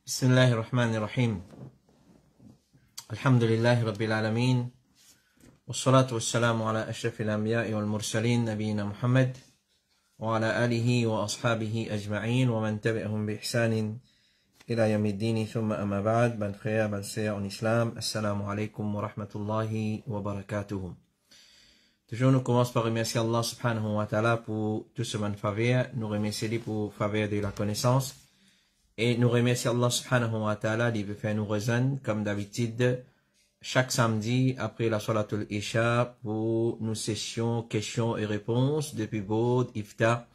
Bismillahir Rahmanir Rahim. Alhamdulillahi Rabbil Alamin. Wassalatu wassalamu ala ashrafil anbiya'i wal mursalin nabiyyina Muhammad wa ala alihi wa ashabihi ajma'in wa man tabi'ahum bi ihsanin ila yawmiddin thumma amma ba'd. Ban frères, ban sœurs en islam, assalamu alaykum wa rahmatullahi wa barakatuh. Toujours nous commençons par remercier Allah subhanahu wa ta'ala pour tout ce bon faveur, nous remercier pour faveur de la connaissance. Et nous remercions Allah subhanahu wa ta'ala de faire nous rejoindre, comme d'habitude, chaque samedi après la Salatul Isha pour nos sessions questions et réponses depuis Bod, Ifta,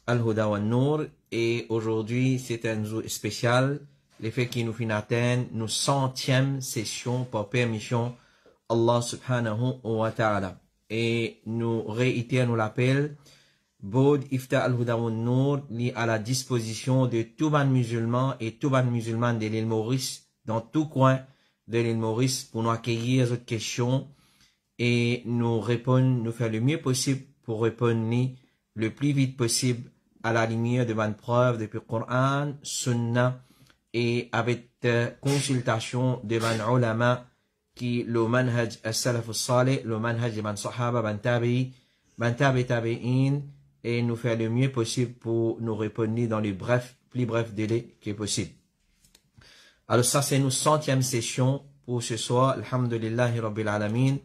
Al-Huda wa Nour. Et aujourd'hui, c'est un jour spécial, le fait qu'il nous finit atteindre nos 100e sessions par permission Allah subhanahu wa ta'ala. Et nous réitérons l'appel. Bod Ifta Al-Huda wa Nour est à la disposition de tout ban musulman et tout ban musulman de l'île Maurice, dans tout coin de l'île Maurice, pour nous accueillir aux questions et nous répondre, nous faire le mieux possible pour répondre le plus vite possible à la lumière de bonnes preuves depuis le Coran, Sunna et avec consultation de bonnes ulama qui le manhaj as-salaf as-salih, le manhaj de bonnes sahaba, bonnes tabi'in, et nous faire le mieux possible pour nous répondre dans les plus brefs délais qui est possible. Alors ça c'est nos 100e session pour ce soir. Alhamdulillahi Rabbil Alamin.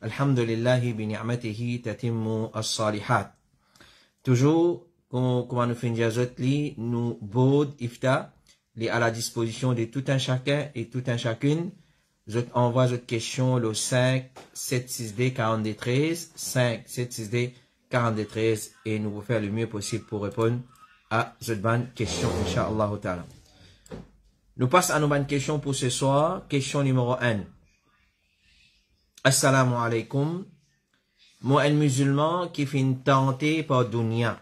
Alhamdulillahi bi ni'matihi tatimmu as-salihat. Toujours, comme nous finissons nous Bod Ifta, les à la disposition de tout un chacun et tout un chacune. Je envoie votre question le 576D 4213, 576D 4213 et nous vous faire le mieux possible pour répondre à cette bonne question, Inch'Allah ta'ala. Nous passons à nos bonnes questions pour ce soir. Question numéro 1. Assalamu alaikum. Moi, un musulman qui fait une tentée par dunya.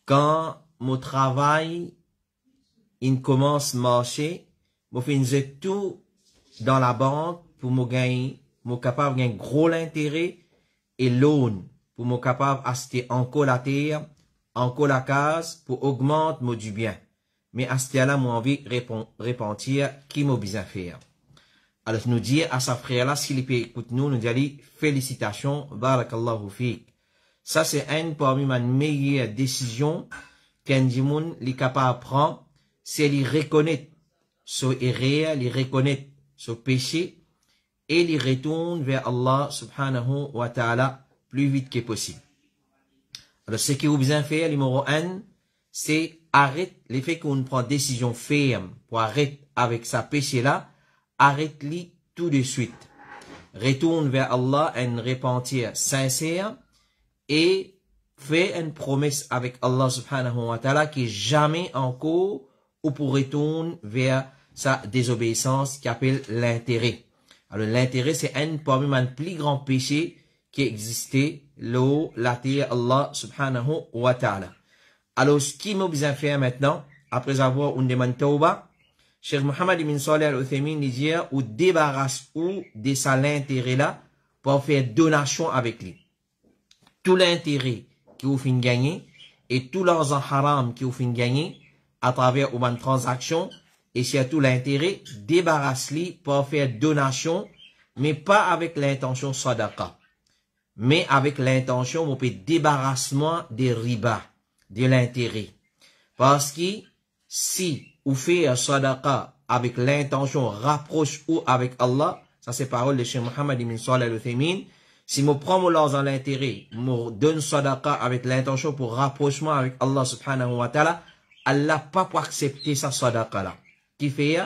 Quand mon travail, il commence à marcher, moi, fais tout dans la banque pour me gagner, moi, capable de gagner gros l'intérêt et l'aune. Pour me capable d'acheter encore la terre, encore la case, pour augmenter mon du bien. Mais à ce là moi envie de repentir qui m'a besoin faire. Alors, nous dire à sa frère là, s'il peut écouter nous dit, félicitations, barakallahu fiqh. Ça, c'est une parmi mes meilleures décisions qu'un dimoun est capable de prendre, c'est de reconnaître son erreur, de reconnaître son péché, et de retourner vers Allah subhanahu wa ta'ala plus vite que possible. Alors, ce que vous besoin faire, numéro 1, c'est arrête le fait qu'on prend décision ferme pour arrêter avec sa péché-là, arrête-le tout de suite. Retourne vers Allah un repentir sincère et fais une promesse avec Allah subhanahu wa ta'ala qui jamais encore ou pour retourner vers sa désobéissance qui appelle l'intérêt. Alors, l'intérêt, c'est un parmi les plus grands péchés qui existait, l'eau, la terre, Allah subhanahu wa ta'ala. Alors, ce qui m'a besoin faire maintenant, après avoir une demande tauba, Cheikh Mohammed ibn Salih al-Uthaymin dit, ou débarrasse ou de ça l'intérêt là, pour faire donation avec lui. Tout l'intérêt qui vous fait gagner, et tout l'argent haram qui vous fait gagner, à travers une transaction, et surtout l'intérêt, débarrasse-lui pour faire donation, mais pas avec l'intention sadaqa. Mais avec l'intention, on peut débarrassement des riba, de l'intérêt. Parce que si vous faites un sadaqa avec l'intention rapproche ou avec Allah, ça c'est parole de Cheikh Mohammed ibn Salih al-Uthaymin, si je prends mon l'argent l'intérêt, je donne sadaqa avec l'intention pour rapprochement avec Allah subhanahu wa ta'ala, Allah pas pour accepter sa sadaqa là. Qui fait,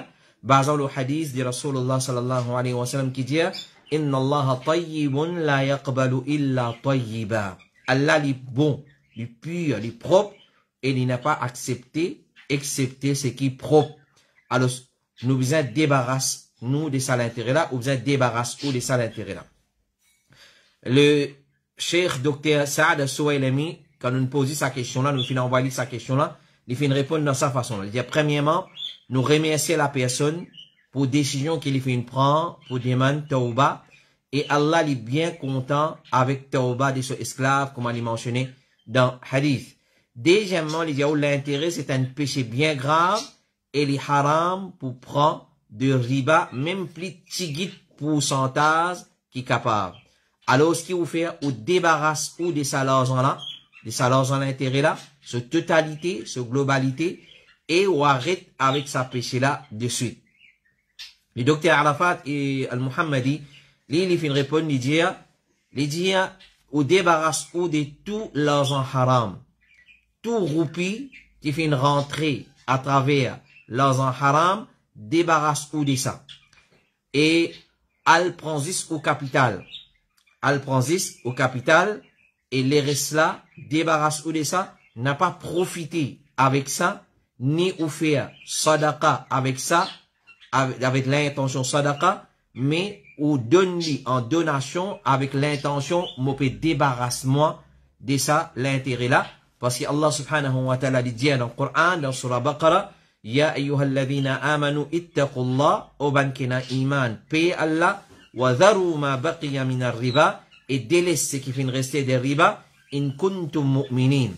basant le hadith de Rasulullah sallallahu alayhi wa sallam qui dit, Inna Allah tayyibun la yaqbalu illa tayyiba. Allah est bon, est pur, est propre, et il n'a pas accepté, excepté ce qui est propre. Alors, nous besoin débarrasser, nous, de ça l'intérêt là, ou besoin débarrasser, ou de ça l'intérêt là. Le Cheikh Dr. Saad Souailami, quand nous posons sa question là, nous finissons envoyer sa question là, il fait une réponse dans sa façon. Il dit, premièrement, nous remercier la personne pour décision qu'il fait une prend, pour demander tauba, et Allah est bien content avec tauba de son esclave, comme on l'a mentionné dans hadith. Deuxièmement, les diaou l'intérêt c'est un péché bien grave et les haram pour prendre de riba même plus petit pourcentage qui est capable. Alors ce qui vous fait ou débarrasse ou des salaires là, des salaires en l'intérêt là, ce totalité, ce globalité et ou arrête avec sa péché là de suite. Le docteur Arafat et Al-Muhammadi, il fait une réponse, il dit, ou débarrasse ou de tout l'argent haram. Tout roupi qui fait une rentrée à travers l'argent haram, débarrasse ou de ça. Et, al prend au capital. Al prend au capital, et les restes là, débarrasse ou de ça, n'a pas profité avec ça, ni ou faire sadaqa avec ça, avec l'intention sadaqa, mais ou donne-lui en donation avec l'intention, moi peut débarrasse-moi de ça, l'intérêt là, parce que Allah subhanahu wa ta'ala dit dans le Coran, dans Surah Baqarah, Ya ayyuhalladhina amanu ittaqullah, obankina iman, paye Allah, wa dharu ma baqiya min ar-riba, et délaisse ce qui finit rester des riba, in kuntum mu'minin.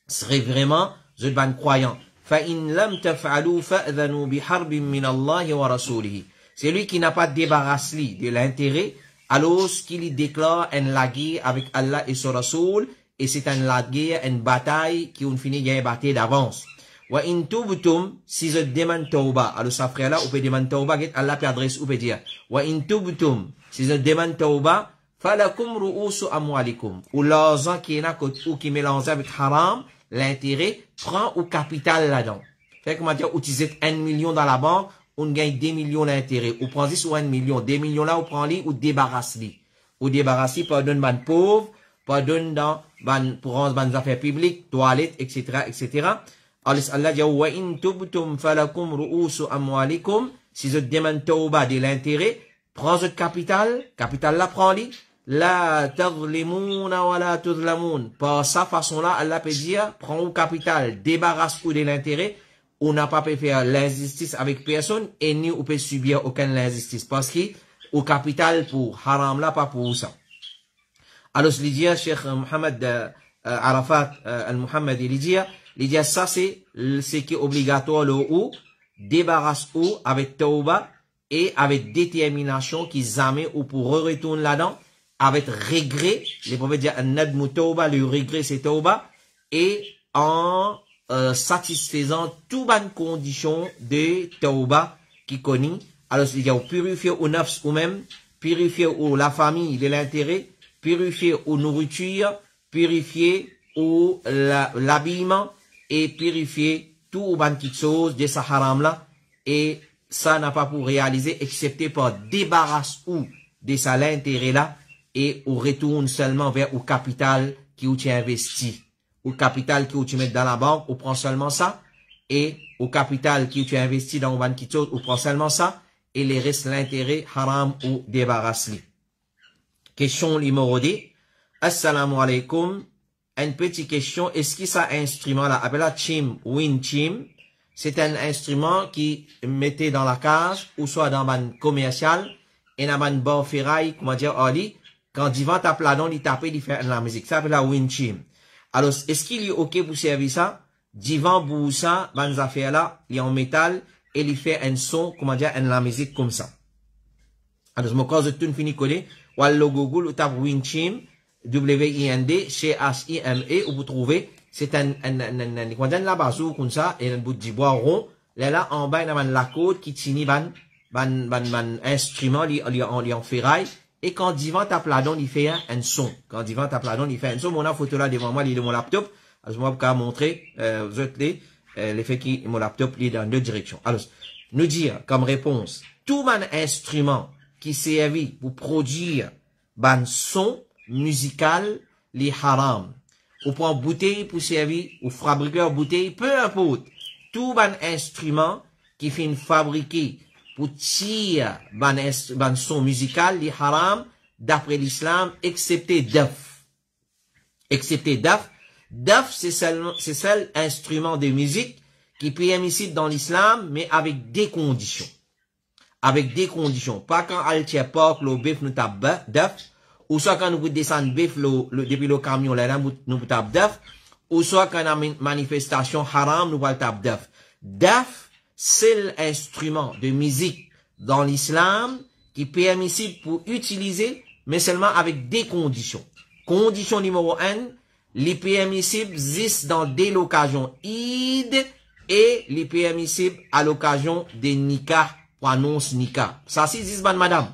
Serait vraiment, vous êtes ban croyant. فَإِنْ لَمْ تَفْعَلُوا فَأْذَنُوا بِحَرْبٍ مِّنَ اللَّهِ وَرَسُولِهِ. C'est lui qui n'a pas débarrassé de l'intérêt, alors qu'il déclare une la guerre avec Allah et son Rasoul, et c'est une la guerre, une bataille qui on finit gagner bataille d'avance. Wa in tubtum, si je demande tauba, alors ça frère là, on peut demander tauba, Allah peut adresse, on peut dire. Wa in tubtum, si je demande tauba, falakum ru'usu amwalikum. Ou l'argent qui est là, ou qui mélange avec haram, l'intérêt prend au capital là-dedans. Fait que comment dire, utiliser 1 million dans la banque, on gagne 2 millions d'intérêt. Ou prend 10 ou 1 million. 2 millions là, on prend les, ou débarrasse les. Ou débarrasse les, pardonne ban pauvre, pardonne dans, ban, pour rendre ban affaires publiques, toilettes, etc., etc. Allah dit, wa in tubtum falakum ru'usu amwalikum. Si je demande tauba de l'intérêt, prends votre capital là, prend les. La tadlimuna wa la tudlamun. Par sa façon-là, Allah peut dire, prends au capital, débarrasse-vous de l'intérêt, on n'a pas pu faire l'injustice avec personne, et ni on peut subir aucune injustice. Parce que, au capital pour haram là, pas pour ça. Alors, il dit, Cheikh Mohamed Arafat Al-Muhammad, il dit, ça c'est ce qui est obligatoire, le ou, débarrasse-vous avec tauba, et avec détermination, qui jamais ou pour retourner là-dedans, avec regret, les prophètes disent nadmu tauba, le regret c'est tauba, et en satisfaisant toutes les conditions de tauba qui connaît. Alors il y a purifier au nafs ou même, purifier au la famille de l'intérêt, purifier aux nourriture, purifier au l'habillement et purifier tout les petites choses de sa haram là, et ça n'a pas pour réaliser excepté par débarrasse ou de ça l'intérêt là, et on retourne seulement vers au capital qui où tu investis. Au capital qui où tu mets dans la banque, on prend seulement ça. Et au capital qui où tu investis dans une banque qui on prend seulement ça. Et les restes l'intérêt haram ou débarrasse-les. Question numéro 2. Assalamu alaikum. Une petite question. Est-ce que ça instrument là, appelé chim, wind chim, c'est un instrument qui mettait dans la cage, ou soit dans un commercial, et dans un bar ferraille, comment dire, Ali, quand divan tape là-dedans, il tape, il fait la musique. Ça s'appelle la wind chim. Alors, est-ce qu'il est OK pour servir ça? Divan bouge ça, ban affaire là, il est en métal, et il fait un son, comment dire, la musique comme ça. Alors, je me cause de tout fini collé, ou à le Google, ou tape wind chim, W-I-N-D, C-H-I-M-E, où vous trouvez, c'est comment dire, la bazou comme ça, et un bout de bois rond, là, en bas, il y a la côte qui tient ban instrument, il en ferraille, et quand divan tape là-dedans, il fait un son. Quand divan tape là-dedans, il fait un son. Mon photo là devant moi, il est de mon laptop. Alors, je vais vous montrer, vous êtes l'effet qui, mon laptop, il est dans deux directions. Alors, nous dire, comme réponse, tout mon instrument qui servi pour produire ban son musical, les haram. Ou prend bouteille pour servir, ou fabriqueur bouteille, peu importe. Tout ban instrument qui fait fabriquer pour tirer ban son musical, les haram, d'après l'islam, excepté daf. Excepté daf. Daf, c'est seul instrument de musique qui peut être ici dans l'islam, mais avec des conditions. Avec des conditions. Pas quand al tient pas, le bif nous tape daf, ou soit quand nous descendons depuis le camion, là, nous tape d'œuf, ou soit quand on a une manifestation haram, nous va tape d'œuf. D'œuf, c'est l'instrument de musique dans l'islam qui est permissible pour utiliser, mais seulement avec des conditions. Condition numéro 1, les permissibles existent dans des occasions Eid et les permissibles à l'occasion des nikah ou annonce nikah. Ça c'est zizban madame.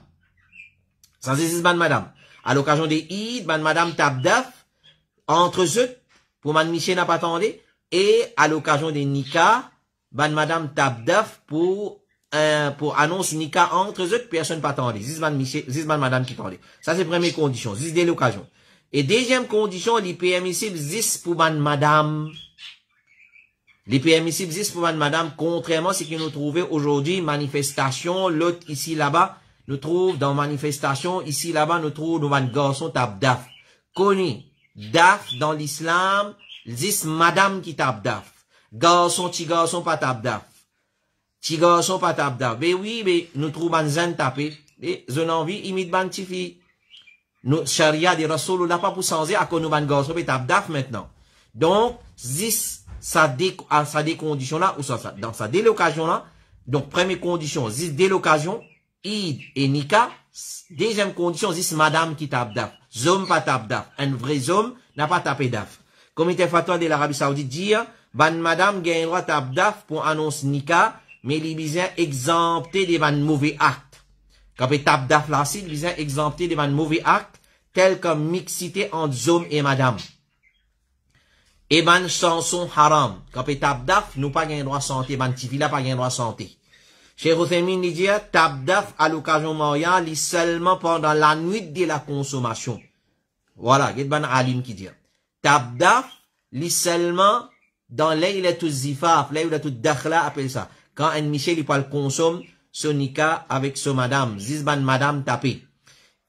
Ça c'est zizban madame. À l'occasion des Eid, madame tape d'œuf entre eux pour man Michel n'a pas attendu et à l'occasion des nikah, madame tape d'œuf pour annonce nikah entre eux personne pas attendu. Zizban madame qui attendait. Ça c'est première condition, zis dès l'occasion. Et deuxième condition, les permissibles existent pour madame. Les permissibles existent pour madame, contrairement à ce que nous trouvons aujourd'hui, manifestation, l'autre ici, là-bas, nous trouvons dans manifestation, ici, là-bas, nous trouvons nos garçons tape daf. Connu, daf dans l'islam, existe madame qui tape daf. Garçon, petit garçon, pas tape daf. Petit garçon, pas tape daf. Mais oui, mais nous trouvons zen tapé. Et, je n'en envie, imite ban petit fille. Nous, charia des Rasoul, n'a pas pour changer à cause nous ban garçon, mais tape daf maintenant. Donc, zis, ça des conditions là, ou ça, dans sa délocalisation là. Donc, première condition, zis délocalisation, Eid et Nika. Deuxième condition, zis madame qui tape daf. Zom pas tape daf. Un vrai homme n'a pas tapé daf. Comité fatwa de l'Arabie Saoudite dit, ban madame gagne droit tape daf pour annonce Nika, mais les bisins exemptés des ban mauvais actes. Quand on tape daf là, c'est les bisins exemptés des ban mauvais actes, tels comme mixité entre homme et madame. Et ban chanson haram. Quand on tape daf, nous pas gagne droit santé, ban tifila pas gagne droit santé. Cheikh Othaymin dit, tape daf à l'occasion mariale, seulement pendant la nuit de la consommation. Voilà, il y a ban alim qui dit. Tape daf, seulement dans l'aylatul zifaf, l'aylatul dakhla appelle ça. Quand un Michel, il parle consomme son nika avec son madame, zizban madame tapé.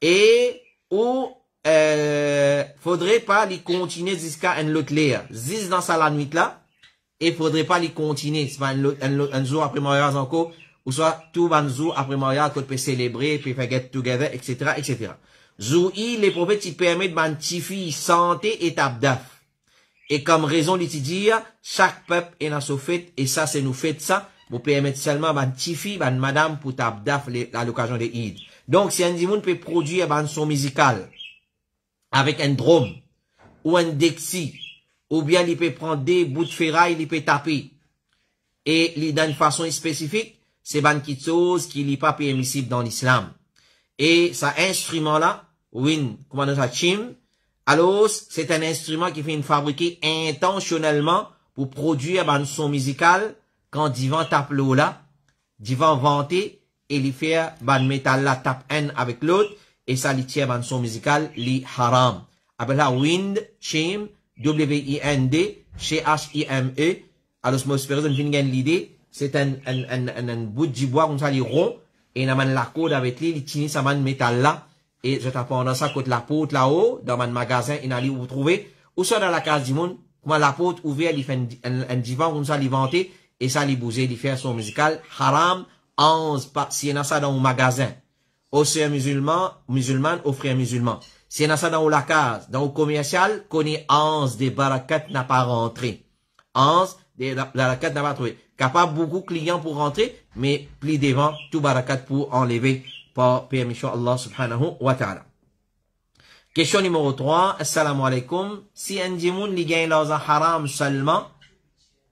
Et, ou, faudrait pas les continuer jusqu'à un autre l'air. Ziz dans ça la nuit là, et faudrait pas les continuer. C'est pas un jour après mariage encore, ou soit tout un jour après mariage qu'on peut célébrer, puis faire get together, etc., etc. Zoui, les prophètes, ils permettent ban tifi santé et tabdaf. Et comme raison d'étudier, chaque peuple est dans son fête, et ça, c'est nous fête ça, pour permettre seulement ban tifi, ban madame, pour tabdaf à l'occasion des Eid. Donc, si un dimoun peut produire ban son musical, avec un drum, ou un dexi, ou bien il peut prendre des bouts de ferraille, il peut taper, et il dans une façon spécifique, c'est ban qui chose qui n'est pas permissible dans l'islam. Et ça instrument-là, win, comment on dit ça, chim, alors, c'est un instrument qui fait fabriqué intentionnellement pour produire ban son musical quand divan tape l'eau là, divan vanté, et il fait ban métal là tape un avec l'autre, et ça li tient ban son musical li haram. Après là, wind, chim, W-I-N-D, C-H-I-M-E, alors, je m'espère que vous avez l'idée, c'est un bout de bois comme ça, li rond, et on a la corde avec lui, il tient ça ban métal là, et je t'apprends dans ça, côté la porte là-haut, dans mon magasin, il a où vous trouvez, ou soit dans la case du monde, comment la porte ouverte, il fait un divan, comme ça, il vanté, et ça, il bouger, il fait son musical, haram, 11, si il y a ça dans un magasin, aux sœurs musulmanes, aux frères musulmans. Si il y a ça dans la case, dans le commercial, connaît 11 des barakat n'a pas rentré. 11 des barakat n'a pas trouvé. Capable beaucoup de clients pour rentrer, mais plus devant, tout barakat pour enlever par permission Allah subhanahu wa ta'ala. Question numéro 3. Assalamu alaikum. Si un dimoun li gagne l'argent haram seulement,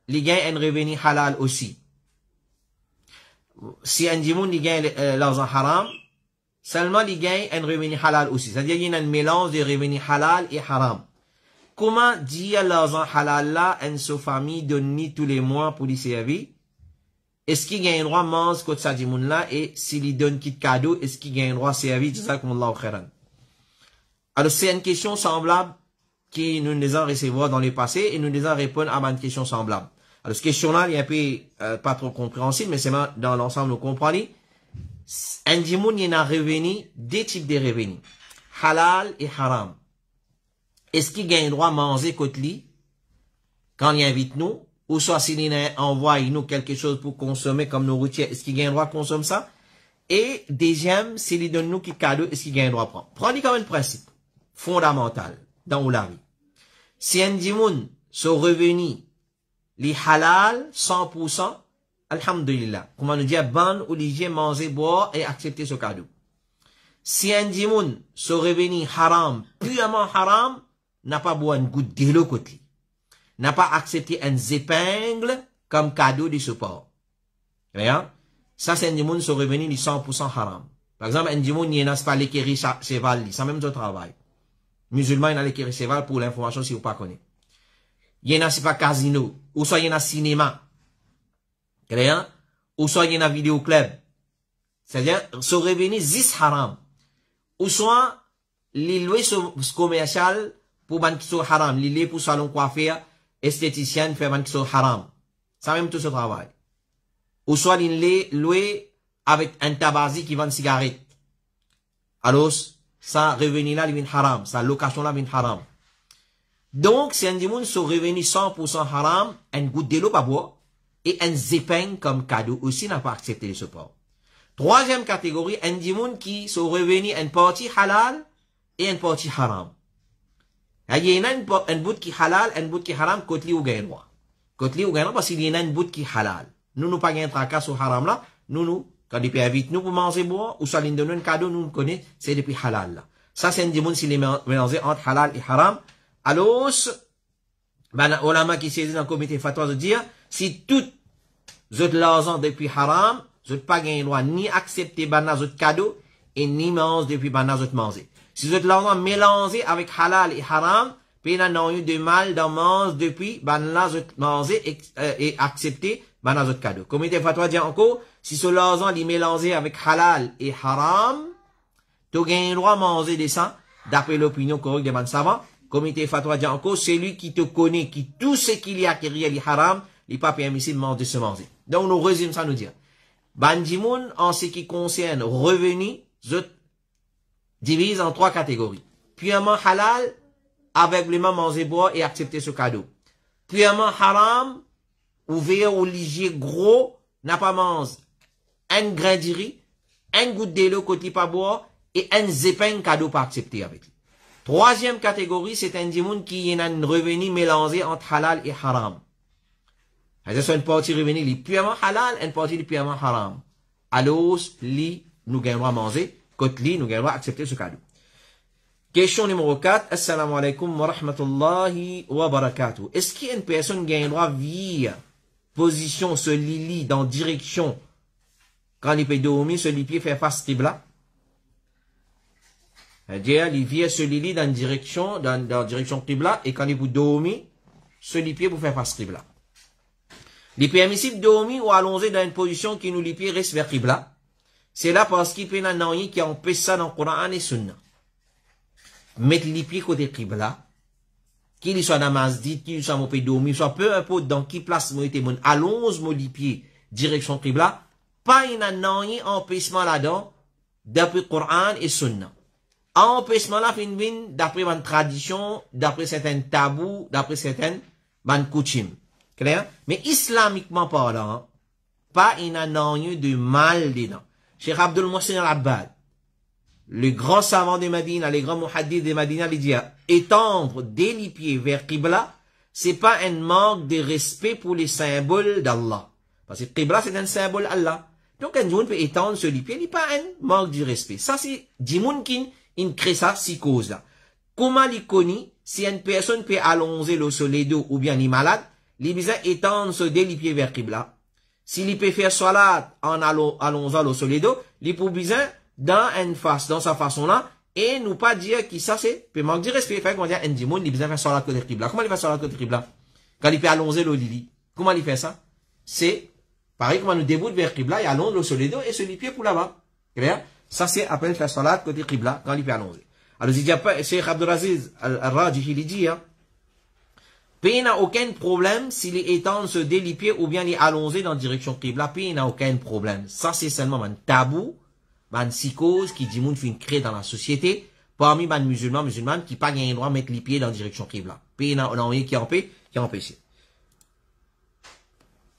li gagne un revenu halal aussi. Si un dimoun li gagne l'argent haram, seulement li gagne un revenu halal aussi. C'est-à-dire qu'il y a un mélange de revenus halal et haram. Comment dire l'argent halal là, une famille donne tous les mois pour lui servir? Est-ce qu'il gagne un droit mange contre sa dimoun là, et s'il lui donne kit cadeau, est-ce qu'il gagne un droit servir? Jazakumullahu khairan. Alors, c'est une question semblable qui nous les a recevoir dans le passé, et nous les a répondre à une question semblable. Alors, cette question-là, il est un peu, pas trop compréhensible, mais c'est dans l'ensemble, nous comprenons. Un dimoun, il y a un revenu, deux types de revenus. Halal et haram. Est-ce qu'il gagne droit à manger contre lui, quand il invite nous, ou soit s'il envoie nous quelque chose pour consommer comme nourriture, est-ce qu'il gagne droit à consommer ça? Et deuxième, c'est les donne nous qui cadeau, est-ce qu'il gagne droit à prendre. Prenez comme un principe fondamental dans la vie. Si un dimoun, son revenu, les halal, 100%, alhamdulillah. Comment nous dire, ban, obligé, manger, boire et accepter ce cadeau. Si un dimoun, son revenu haram, purement haram, n'a pas boire une goutte de l'eau côté. N'a pas accepté un épingle comme cadeau de support. Rien? Ça, c'est un dimoun, son revenu, il est 100% haram. Par exemple, un dimoun, il n'a pas l'équerri cheval, ça même de travail. Musulman, il a l'équerri cheval pour l'information si vous pas connaissez. Il y en a, c'est pas casino. Ou soit il y en a cinéma. Rien? Ou soit il y en a vidéoclub. C'est-à-dire, son revenu, 10 haram. Ou soit, les loués commerciales pour ban qui sont haram. Les loués pour salon coiffeur, esthéticienne, faire ban qui sont haram. Ça même tout ce travail. Ou soit les loués avec un tabazi qui vend une cigarette. Alors, ça revenu là, il vient haram. Ça location là, vient haram. Donc, c'est un dimoun son revenu 100% haram, un goutte de l'eau pas boire, et un zépin comme cadeau aussi n'a pas accepté le support. Troisième catégorie, un dimoun qui son revenu une partie halal et une partie haram. Il y en a un bout qui halal, un bout qui haram, côté ou gain droit. Côté ou gain droit parce qu'il y en a un bout qui halal. Nous pas gain tracas sur haram là, quand depuis vite nous pour manger boire, ou soit l'une de nous un cadeau, nous connaît, c'est depuis halal là. Ça c'est un dimoun s'il est mélangé entre halal et haram. Alors, ben, ulama qui saisit dans le comité fatwa de dire, si tout, zot l'argent depuis haram, zot pas gain droit ni accepter bana zot cadeau, et ni manger depuis bana zot manger. Si zot l'argent mélangé avec halal et haram, puis n'a eu de mal d'en manger depuis bana zot manger et accepter bana zot cadeau. Comité fatwa dit encore, si ce l'argent est mélangé avec halal et haram, tu gain droit manger de ça, d'après l'opinion correcte des man savants. Comité fatwa dit encore, c'est lui qui te connaît, qui tout ce qu'il y a qui est haram, il n'est pas permissible de se manger. Donc, nous résumons ça nous dire. Bandimoun, en ce qui concerne revenus, je divise en trois catégories. Purement halal, aveuglément manger boire et accepter ce cadeau. Purement haram, ouvert au ligier gros, n'a pas mangé un grain de riz, un goutte de l'eau côté pas boire, et un zépin cadeau pas accepté avec lui. Troisième catégorie, c'est un dimoun qui a un revenu mélangé entre halal et haram. C'est une partie revenu li purement halal, une partie li purement haram. Alors, li, nous gagnons à manger, côté li, nous gagnons à accepter ce cadeau. Question numéro 4. Assalamu alaikum wa rahmatullahi wa barakatuh. Est-ce qu'il y a une personne qui gagne droit via position ce lit dans direction quand il peut dormir, ce lit pied fait face qibla? C'est-à-dire, il vient se lit dans direction qibla, et quand il peut dormir, se lit pied pour faire face qibla. Il est permissible de dormir ou allonger dans une position qui nous lit pied reste vers qibla. C'est là parce qu'il peut y avoir un qui empêche ça dans le Coran et Sunna. Mettre les pieds côté qibla, qu'il soit dans masjid, qu'il soit mon pays dormir, soit peu importe dans qui place moi était mon allonge mon les pieds direction qibla, pas y a un empêchement là-dedans, d'après le Coran et Sunna. Empêchement là, d'après une tradition, d'après certains tabous, d'après certaines coutumes. Clair? Mais islamiquement parlant, pas il y a de mal dedans. Cheikh Abdul Mohsin al-Abbad, le grand savant de Madina, les grands muhaddis de Madina, il dit, étendre des pieds vers Qibla, c'est pas un manque de respect pour les symboles d'Allah. Parce que Qibla, c'est un symbole d'Allah. Donc, un jour peut étendre ce pied, il n'est pas un manque de respect. Ça, c'est Dimoun qui crée ça, si cause là. Comment il connaît, si une personne peut allonger le soleil ou bien il est malade, il besoin étendre ce des pieds vers Qibla. S'il peut faire salat en allongeant le soleil, il peut besoin dans sa façon là, et nous pas dire que ça c'est, peut manque de respect, fait qu'on dit, un dimoun, il besoin faire salat côté Qibla. Comment il fait salat côté Qibla? Quand il peut allonger le lili. Comment il fait ça? C'est, pareil, comment nous déboute vers Qibla, il allonge le soleil et se lit pied pour là-bas. Clair? Ça c'est après faire salat côté Qibla, quand il peut allonger. Alors, il dit, Cheikh Abdulaziz al-Rajih, il dit, il n'a aucun problème s'il est étend se délipier ou bien il est allongé dans la direction Qibla, il n'a aucun problème. Ça, c'est seulement un tabou, une psychose qui dit moun fin créer dans la société, parmi les musulmans qui pas le droit de mettre les pieds dans la direction Qibla. Puis il y a un qui empêche.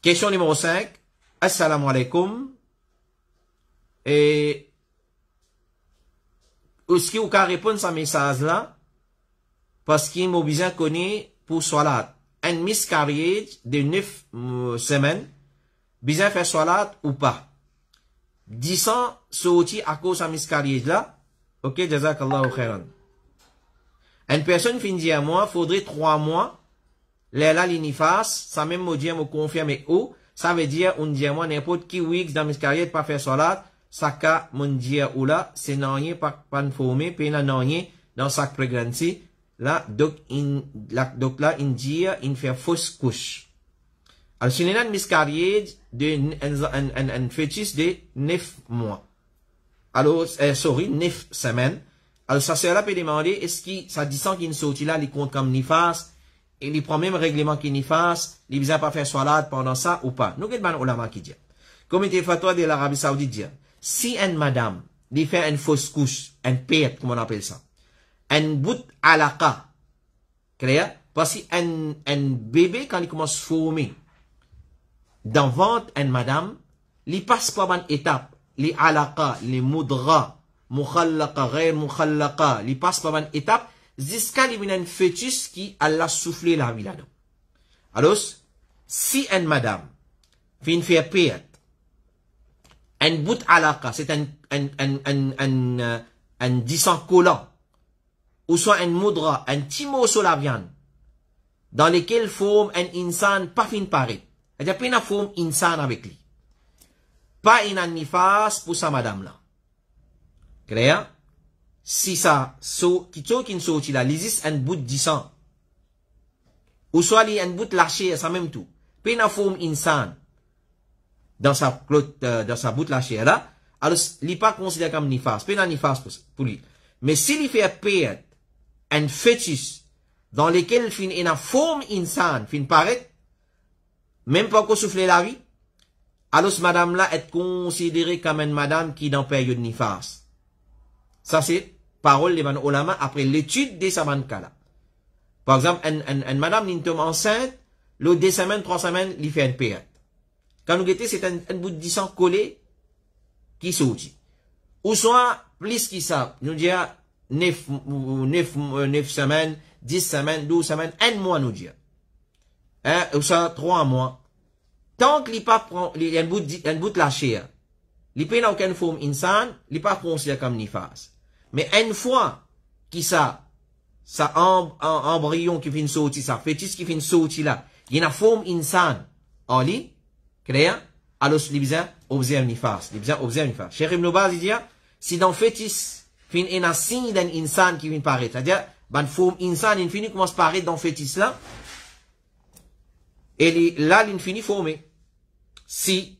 Question numéro 5. Assalamu alaikum. Et, est-ce que vous pouvez répondre à ce message-là? Parce qu'il m'a besoin de connaître pour salat. Un miscarriage de 9 semaines, besoin de faire salat ou pas? 10 ans sorti à cause de miscarriage là. Ok, jazakallahu khairan. Une personne finit à moi, faudrait 3 mois. Là, l'inifas, ça même me dit, me confirme où. Ça veut dire, on dit à moi, n'importe qui weeks dans miscarriage pas faire salat. Ça ka, mon dit ou là, c'est non, pas formé, puis non, dans sa pregnancy. Là, donc, là, il dit, il fait fausse couche. Alors, c'est un miscarriage un fœtus de 9 mois. Alors, 9 semaines. Alors, ça sera peut demander, est-ce que ça dit sans qu'il sorti là, il compte comme nifas, et il prend même règlement qu'il nifas, il ne pas faire salat pendant ça ou pas. Nous, quel ulama qui dit? Comme il fatwa de l'Arabie Saoudite dit, si une madame, il fait une fausse couche, un pète, comme on appelle ça, un bout alaqa, clair? Parce qu'un bébé, quand il commence à former, dans le ventre, une madame, il passe par une étape, les alaqa, les moudra, mukhallaqa, ghayr mukhallaqa, il passe par une étape, jusqu'à il y a un fœtus qui a soufflé la vie là-dedans. Alors, si une madame fait une faire pète, un bout alaqa, c'est un disant collant, ou soit un moudra, un petit morceau la viande, dans lequel forme un insan pas fin pareil. C'est-à-dire, pas une forme insan avec lui. Pas une nifas pour sa madame là. Clair? Si ça, qui sorti là, l'existe un bout de sang. Ou soit un bout lâché, ça même tout. Pas une forme insan. Dans sa bout lâché là. Alors, il n'est pas considéré comme nifas. Pas une nifas pour lui. Mais s'il fait perdre un fœtus dans lequel fin une forme insan, fin paraît, même pas qu'on souffle la vie, alors madame là est considérée comme une madame qui est dans période nifas. Ça c'est parole de man ulama après l'étude de sa man là. Par exemple, une madame qui tombe enceinte, le 2 semaines, 3 semaines, il fait une période. Quand nous guettons, c'est un bout de sang collé qui sortit. Ou soit, plus qui ça, nous disons 9 semaines, 10 semaines, 12 semaines, 1 mois nous disons. Ou ça, 3 mois. Tant qu'il pas prend, il y a un bout de la chair, il n'y a aucune forme insane, il n'est pas considéré comme nifas. Mais une fois qu'il ça embryon qui vient sortir, ça fœtus qui vient sortir là, il y a une forme insane en lui, clair, alors il besoin observer nifas, il besoin observer nifas. Cheikh Ibn Baz dit, si dans fœtus, il y a un signe d'un insane qui vient paraître, c'est-à-dire, une forme insane, il finit commence à paraître dans fœtus là, et là, il finit formé. Si,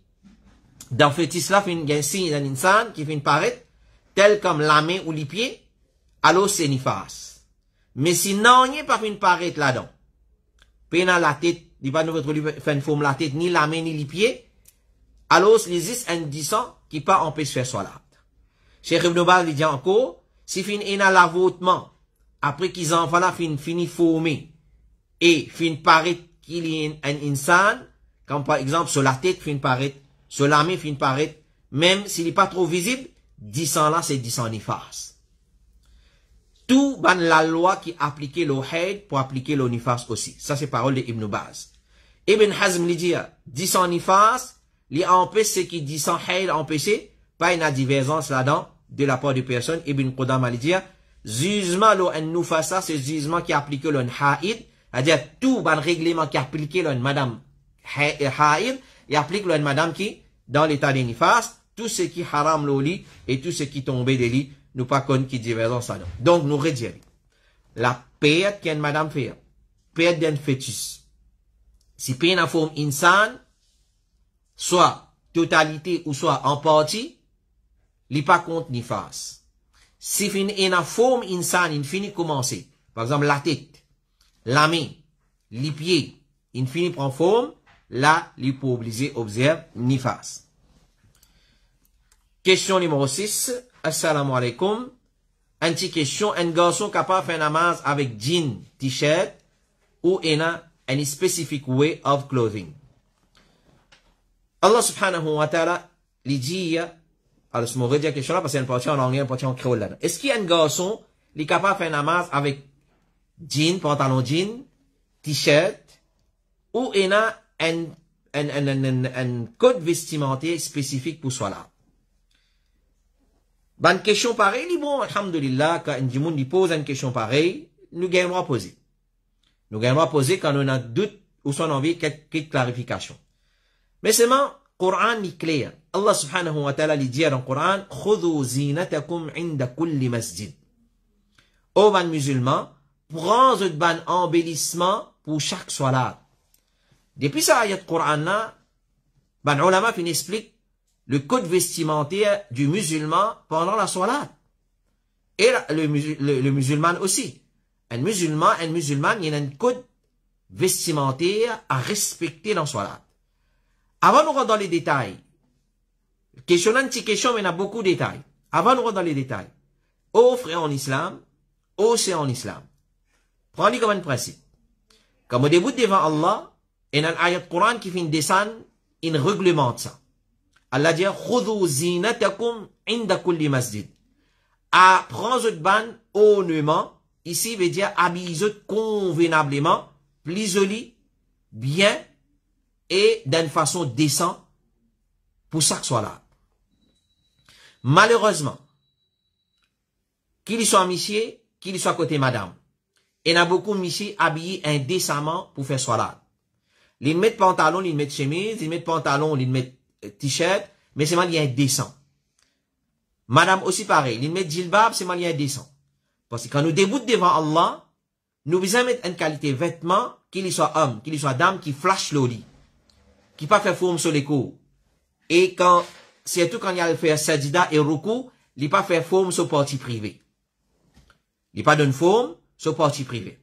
dans le fœtus là, il y a un signe d'un insane qui vient paraître, tel comme la main ou les pieds, alors c'est nifas. Mais si non, il n'y a pas fait paraître là-dedans. Puis dans la tête, il va nous faire une forme la tête, ni la main, ni les pieds, alors il existe un disant qui pas empêcher de faire salat. Cheikh Ibn Baz dit encore, si fin a l'avoutement, après qu'ils en voilà fini formé, et fin paraître qu'il y a un insan, comme par exemple sur la tête fin paraître, sur la main fin paraître, même s'il n'est pas trop visible, 10 ans là, c'est 10 ans nifas. Tout ban la loi qui appliquait le haid pour appliquer le nifas aussi. Ça, c'est parole de Ibn Baz. Ibn Hazm lui dit, 10 ans nifas, li empêche ce qui 10 ans haid empêché, pas une divergence là-dedans, de la part de personne. Ibn Qudama lui dit, jugement le nufasa, c'est jugement qui applique le haid, c'est-à-dire tout ban règlement qui applique le madame haid, il applique le madame qui, dans l'état de nifas, tout ce qui haram le lit et tout ce qui tombait des lits, nous pas connaît qui divergence là-dedans. Donc, nous redisons. La perte qu'une madame fait, perte d'un fœtus, si perte en forme insane, soit totalité ou soit en partie, il pas compte ni face. Si fin en forme insane, il finit commencer. Par exemple, la tête, la main, les pieds, il finit prendre forme, là, il peut obliger observer ni face. Question numéro 6. Assalamu alaikum. Un petit question. Un garçon capable de faire namaz avec jean, t-shirt, ou any specific way of clothing. Allah subhanahu wa ta'ala, il dit, Alors, c'est mon redire la question là, parce qu'il y a une partie en anglais, une partie en créole là. Est-ce qu'il y a un garçon, qui est capable de faire namaz avec jean, pantalon jean, t-shirt, ou il y a un code vestimentaire spécifique pour cela? Ben, une question pareille, bon, alhamdulillah, quand un monde pose une question pareille, nous gagnons à poser. Nous gagnons à poser quand on a doute ou son envie, quelques clarifications. Mais seulement, Coran est clair. Allah subhanahu wa ta'ala dit dans le Coran, khudhu zinatakum inda kulli masjid. Ô ban musulman, prends un ban embellissement pour chaque salat. Depuis ça, ayat Coran là, ban ulama fin explique le code vestimentaire du musulman pendant la salat. Et le musulman aussi. Un musulman, il y a un code vestimentaire à respecter dans la salat. Avant de rentrer dans les détails, question une petite question, mais il y a beaucoup de détails. Avant de rentrer dans les détails, ô frère en islam, ô c'est en islam. Prenez comme un principe. Quand on débute devant Allah, il y a un ayat Coran qui fait descendre, il réglemente ça. Allah dit, khudhu zinatakum inda kulli masjid. À prendre votre ban honnêtement, ici veut dire habiller convenablement, plus joli, bien, et d'une façon décente pour chaque soit là. Malheureusement, qu'il soit monsieur, qu'il soit côté madame, il y a beaucoup de monsieur habillés indécemment pour faire soit là. Ils mettent pantalon, ils mettent chemise, ils mettent pantalon, ils mettent t-shirt, mais c'est mal indécent. Madame aussi pareil, ils mettent djilbab, c'est mal indécent. Parce que quand nous débutons devant Allah, nous besoin mettre une qualité vêtement, qu'il soit homme, qu'il soit dame, qui flash l'oli, qui pas fait forme sur les coups. Et quand, surtout quand il y a le faire sajida et ruku, il pas fait forme sur partie privée. Il pas donne forme sur partie privée.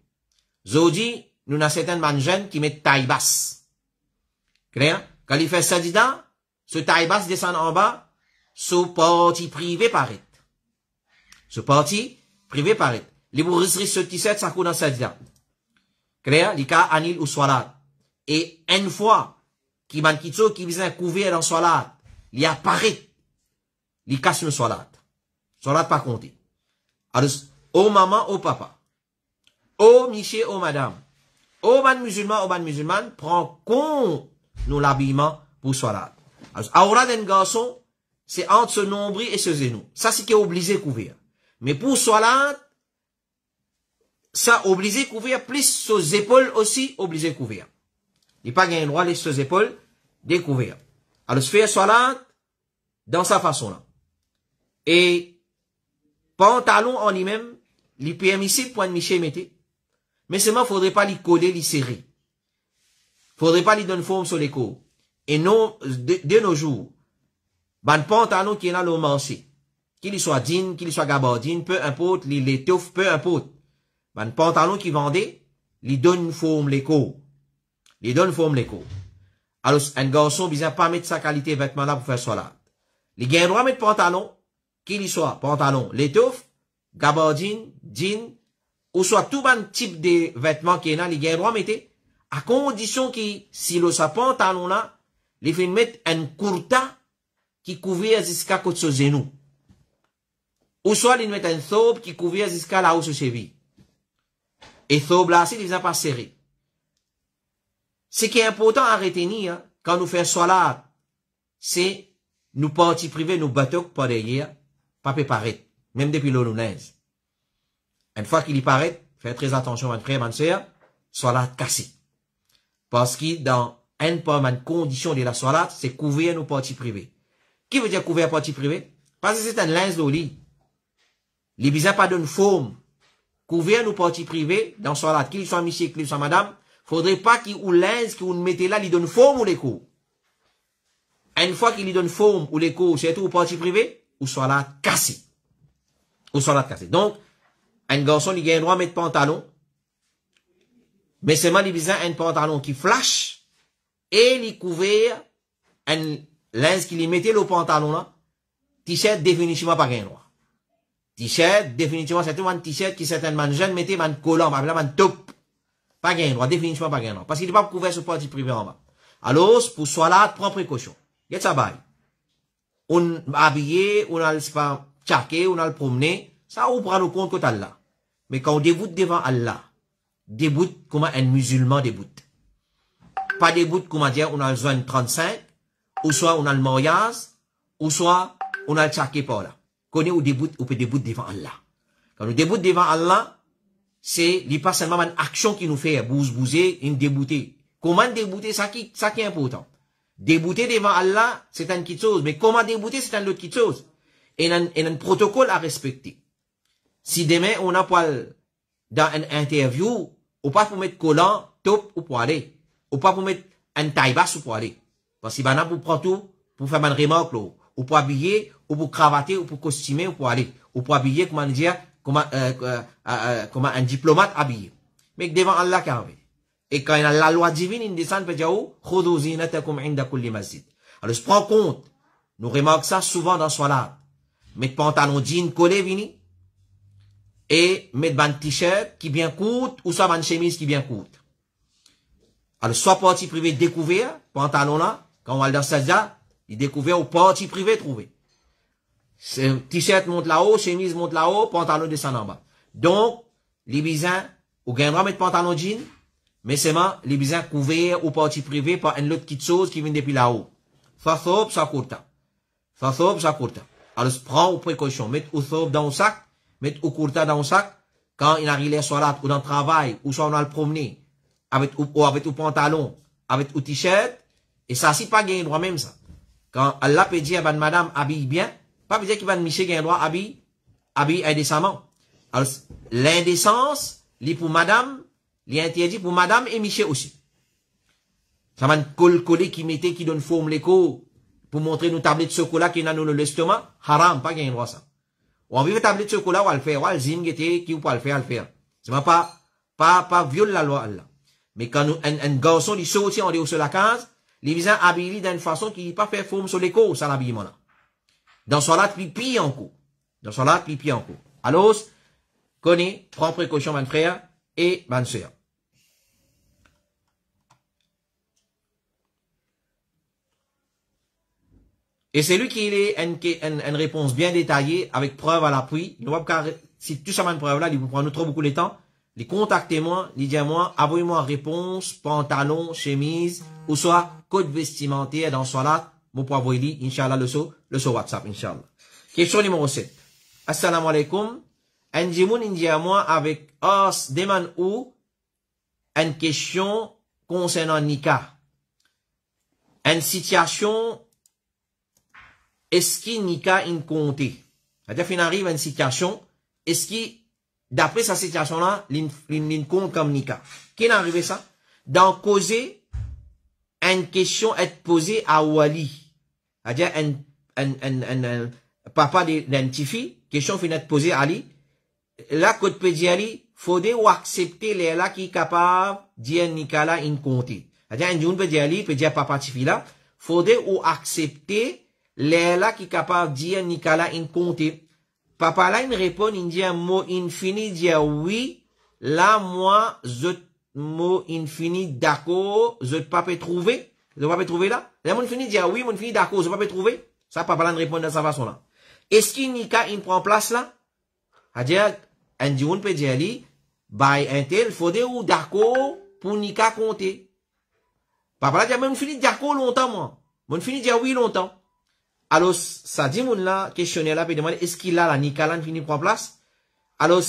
Zodi, nous avons certains jeunes qui mettent taille basse. Clair? Quand il fait sajida, ce taille basse descend en bas, sur partie privée paraît. Ce partie privée paraît. Les bourrisseries ce t-shirt, ça coûte dans sajida. Clair? Les cas anil ou salat. Et une fois, qui man kitso, qui vise un couvert dans salat, il apparaît. Il casse le salat. Salat pas compté. Alors, au maman, au papa. Au monsieur, au madame. Au ban musulman, prend compte nous l'habillement pour salat. Alors, aura d'un garçon, c'est entre ce nombril et ce genou. Ça, c'est qui est obligé de couvrir. Mais pour salat, ça, obligé de couvrir, plus ses épaules aussi, obligé de couvrir. Il n'y a pas un droit de ses épaules découvrir. Alors, se faire salat dans sa façon-là. Et, pantalon en lui-même, il est permissible pour un Michel mettre. Mais seulement, faudrait pas lui coller, lui serrer. Faudrait pas lui donner forme sur les côtes. Et non, de nos jours, ban pantalon qui est là, le marché. Qu'il soit jean, qu'il soit gabardine, peu importe, l'étoffe, peu importe. Ban pantalon qui vendait, lui donne forme les côtes. Il donne forme les côtes. Alors, un garçon, besoin pas mettre sa qualité vêtement là pour faire salat. Il a le droit de mettre pantalon, qu'il soit pantalon, l'étoffe, gabardine, jean, ou soit tout ban type de vêtements qui est là, il a le droit de mettre, à condition qu'il, si le sa pantalon là, il fait mettre un kurta qui couvre jusqu'à côté de ses genoux. Ou soit il met un thobe qui couvre jusqu'à là où se cheville. Et thobe là, il ne pas serré. Ce qui est important à retenir, quand nous faisons salat, c'est nous parties privées, nous bateaux pas derrière, pas préparer, même depuis le lunaise. Une fois qu'il y paraît, faites très attention, mon frère, ma soeur, salat cassé. Parce que dans une condition de la salat, c'est couvrir nos parties privées. Qui veut dire couvrir parties privées? Parce que c'est un linge de lit. Les bisous pas d'une forme. Couvrir nos parties privées, dans salat, qu'il soit monsieur, qu'il soit madame, faudrait pas qu'il ou linge, qu'il ou mettez là, lui donne forme ou les coups. Une fois qu'il lui donne forme ou les coups, surtout aux parties privées, ou salat cassé. Ou salat cassé. Donc, un garçon, il a le droit de mettre pantalon, mais seulement il a un pantalon qui flash, et il couvert un linge qu'il mettait le pantalon là, t-shirt définitivement pas gain droit. T-shirt, définitivement, c'est tout un t-shirt qui certainement jeune mettait un collant, un top. Pas gain droit, définitivement pas gain droit. Parce qu'il n'est pas couvert sur partie privée en bas. Alors, pour salat, prends précaution. Get ça bail. on habillé, on a le tchaké, on a le promener, ça on prend le compte que Allah. Mais quand on déboute devant Allah, déboute comme un musulman déboute. Pas déboute comme dire on a le zone 35, ou soit on a le mariage, ou soit on a le tchaké par là. Quand on déboute, on peut déboute devant Allah. Quand on déboute devant Allah, c'est pas seulement une action qui nous fait bouger, une débouter. Comment débouter, ça qui est important. Débouter devant Allah, c'est une petite chose, mais comment débouter, c'est une autre petite chose. Et il y a un protocole à respecter. Si demain, on a pas dans une interview, ou pas pour mettre collant, top, ou pour aller. Ou pas pour mettre un taille basse, ou pour aller. Parce que ben, pour prendre tout, pour faire une remarque, ou pour habiller, ou pour cravater, ou pour costumer, ou pour aller. Ou pour habiller, comment dire, comment un diplomate habillé. Mais devant Allah, quand même. Et quand il y a la loi divine, il descend, il dit, khudu zinatakum inda kulli masjid. Alors, je prends compte. Nous remarquons ça souvent dans Salat. Mettre pantalon jean collé, vini. Et mettre un t-shirt qui bien coûte, ou soit une chemise qui bien coûte. Alors, soit partie privée découvert, pantalon là, quand on va dans Sajda, il découvert ou partie privée trouvé. T-shirt monte là-haut, chemise monte là-haut, pantalon descend en bas. Donc, les bisins, ou gain droit mettre pantalon jean, mais c'est les bisins couverts ou partie privée par une autre petite chose qui vient depuis là-haut. Fathob, ça courte. Fathob, ça courte. Alors, prends aux précautions. Mettre au thob dans le sac, mettre au courta dans le sac, quand il arrive les soirs ou dans le travail, ou soit on a le promener, avec au pantalon, avec au t-shirt, et ça, c'est pas gain droit même ça. Quand Allah peut dire, ben, madame, habille bien, pas dire qu'il va micher gain droit, habille indécemment. Alors, l'indécence, li pour madame, li interdit pour madame et Miché aussi. Ça va un collé qui mettait, qui donne forme l'écho, pour montrer nos tablettes de chocolat qui n'a nous l'estomac, haram, pas gain droit ça. Ou on veut tablette de chocolat, on va le faire, on va le zim, qui ou pas le faire, C'est pas viole la loi Allah. Mais quand nous, un garçon, il sortit en dehors sur la case, les visins habillés d'une façon qui n'est pas fait forme sur l'écho, ça l'habillement là. Dans son là, pipi en cours. Alors, connais, prends précaution, mon frère et ma soeur. Et c'est lui qui a une réponse bien détaillée, avec preuve à l'appui. Si tout ça m'a une preuve là, il vous prend trop beaucoup de temps. Contactez-moi, dites-moi, envoyez-moi réponse, pantalon, chemise, ou soit code vestimentaire dans ce là, mon poids voili, Inch'Allah, le saut WhatsApp, Inch'Allah. Question numéro 7. Assalamu alaikum. Un djimoun india moi avec os demande ou une question concernant Nika. Une situation, est-ce qu'il Nika in compté? C'est-à-dire qu'il arrive à une situation, est-ce qu'il, d'après sa situation là, l'in compte comme Nika? Qu'est-ce qui est arrivé ça? Dans causer, une question est posée à Wali. C'est-à-dire un papa d'un fille, question finit être posée à Ali. Là, quand peut dire Ali, faudrait ou accepter les là qui est capable de dire Nicolas in compté. C'est-à-dire, un jour peut dire Ali, peut dire papa tifi là, faudrait ou accepter les là qui est capable de dire Nicolas in compté. Papa là, il répond, il dit un mot infini, dit oui, là, moi, je mot infini d'accord, je pas peux trouver. Je pas peux trouver là. Là, mon infini dit oui, mon infini d'accord, je pas peux trouver. Ça, papa là, il répond de sa façon là. Est-ce qu'il Nika, il prend place là? C'est-à-dire, un dion peut dire, by un tel, faudrait ou d'accord pour Nika compter. Papa là, dit, mon infini d'accord longtemps, moi. Mon infini dit oui longtemps. Alors, ça dit, mon là, questionnaire là, peut demander, est-ce qu'il a la Nika là, fini prend place? Alors,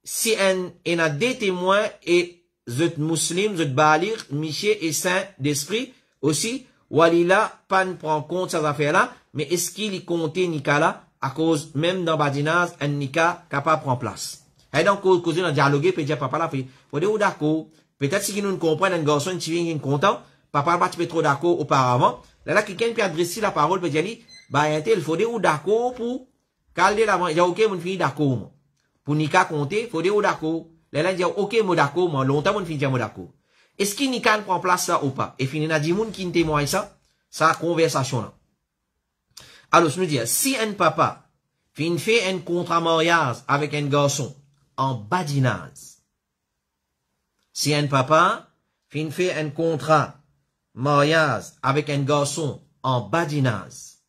si un a des témoins et zut musulman, zut balir, miché et saint d'esprit aussi, walila, pas ne prend compte ces affaires là, mais est-ce qu'il y comptait Nika là, à cause, même dans Badinaz, un Nika capable de prendre place? Et donc, cause dans dialoguer, peut dire, papa là, faut dire, d'accord, peut-être si nous ne comprenons un garçon qui vient content, papa là, tu peux trop d'accord auparavant, là, quelqu'un peut adresser la parole, peut dire, bah, il faut dire, d'accord pour, calder l'avant, il dit, ok, mon fini d'accord, pour Nika compter, faut dire, d'accord. Là, il dit, ok, mon d'accord, moi, longtemps, mon fini dire, mon d'accord. Est-ce qu'il Nika prend place là ou pas? Et fini, il y a des gens qui ne témoignent ça conversation là. Alors, je me dis, si un papa fait un contrat mariage avec un garçon en badinage, si un papa fait un contrat mariage avec un garçon en badinage,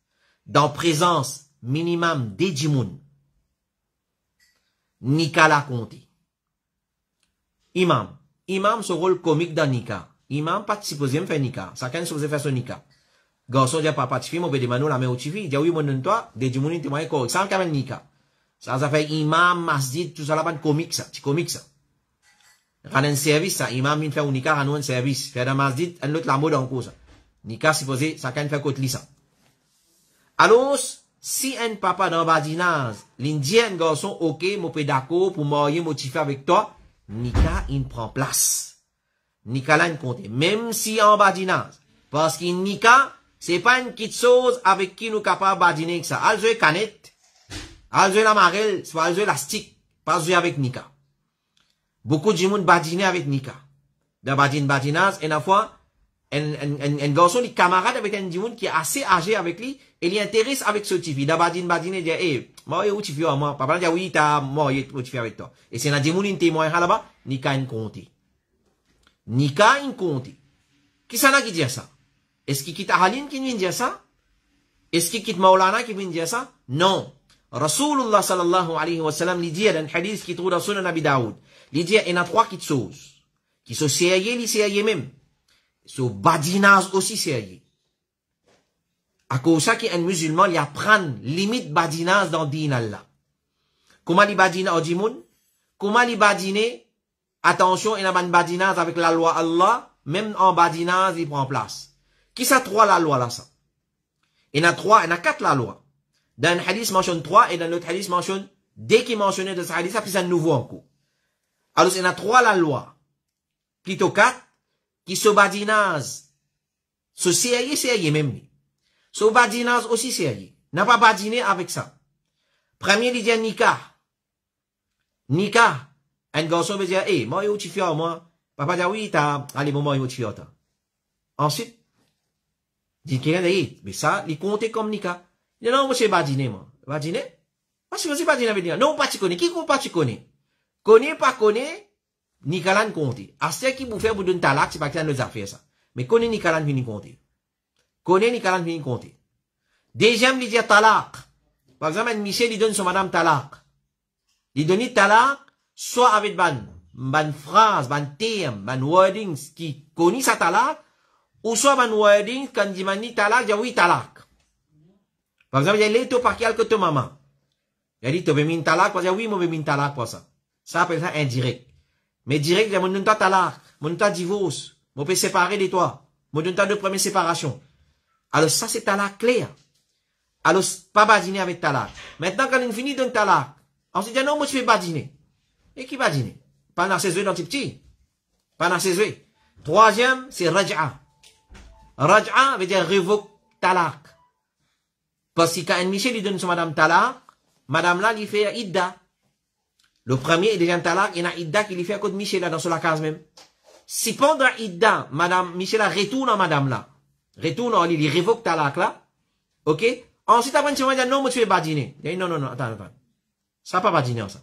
dans présence minimum des djimoun, nika la compté. Imam. Imam, ce rôle comique dans nika. Imam, pas supposé me faire nika. Ça quand supposé faire son nika. Garçon dit papa tifi, mon bébé manou la mère au tifi. Dit oui, mon donne toi, des djimoun témoin correct. Ça quand même nika. Ça fait imam, masjid, tout ça là, pas comique ça. C'est comique ça. Ran un service ça. Imam, il fait un nika, ran un service. Fait dans masjid, un autre la mode en cause. Nika supposé, ça quand fait côté ça. Alors, si un papa dans badinage, l'indien garçon, ok, mon peut d'accord pour marier motivé avec toi, nika, il prend place. Nika là, il compte. Même si en badinage. Parce qu'il nika, c'est pas une petite chose avec qui nous capable badiner que ça. Alzoué canette, alzoué la marelle, soit alzoué la stick, pas alzoué avec nika. Beaucoup de gens badiner avec nika. Dans badinage, et la fois, un garçon, il camarade avec un djimoun qui est assez âgé avec lui, et il intéresse avec ce type. Il a badine, il dit, eh, moi, où tu fais, moi? Papa dit, oui, t'as, moi, où tu fais avec toi. Et c'est un djimoun, il témoigne là-bas, nika, in compte. Nika, in compte. Qui s'en a qui dit ça? Est-ce qu'il quitte Ahalim qui vient dire ça? Est-ce qu'il quitte Maulana qui vient dire ça? Non. Rasulullah sallallahu alayhi wa sallam, il dit, dans un hadith qui trouve dans Sunan Abi Daoud, il dit, il y a trois petites choses. Qui sont sérieux, les sérieux même. So badinage aussi sérieux. À cause ça qu'un musulman il apprend limite badinage dans din Allah. Comment il badine au djimoun? Comment il badine? Attention, il y a un badinage avec la loi Allah, même en badinage il prend place. Qui ça trois la loi là ça? Il y a trois, il y a quatre la loi. Dans un hadith mentionne trois et dans l'autre hadith mentionne dès qu'il mentionne de ce hadith, ça puis c'est un nouveau en coup. Alors il y a trois la loi. Plutôt quatre. Qui se badinage, se sérieux même. Se badinage aussi sérieux. N'a pas badiné avec ça. Premier, il dit nika. Nika. Un garçon veut dire, eh, moi, où tu fais, moi? Papa dit, oui, t'as, allez, moi, où tu fais, t'as. Ensuite, dit quelqu'un dit, mais ça, il compte comme nika. Il dit, non, moi, c'est badiné, moi. Badiné? Moi, je suis badiné avec dire, non, pas tu connais. Qui pas tu connais? Connais, pas connais? Nikalan compte. À ce qui vous fait vous donner talak, c'est pas que ça nous a fait ça. Mais connaît Nikalan vini compter. Connaît Nikalan vini compter. Deuxième, il dit talak. Par exemple, Michel, il donne son madame talak. Il donne talak, soit avec ban phrase, ban terme, ban wordings qui connaît sa talak, ou soit ban wordings quand il dit talak, il dit oui talak. Par exemple, il y a l'éto par quelque to maman. Il a dit, tu veux min talak, parce que oui, moi, je veux min talak pour ça. Ça appelle ça indirect. Mais direct, il y a mon talak, mon divorce, mon peut séparer de toi, mon de première séparation. Alors ça c'est talak clair. Alors pas badiner avec talak. Maintenant quand il finit d'un talak, ensuite il dit non, moi je fais badiner. Et qui badiner? Pas dans ses yeux dans petit. Pas dans ses yeux. Troisième, c'est raj'a. Raj'a veut dire révoque talak. Parce que quand un Michel lui donne son madame talak, madame là lui fait idda. Le premier est déjà un talak, il y a idda qui lui fait à côté de Michel là dans la case même. Si pendant idda, madame Michel retourne à madame là, retourne en il révoque talak là, ok? Ensuite après tu vas dire non, moi tu es badiner. Il dit non, attends. Ça pas badiner ça.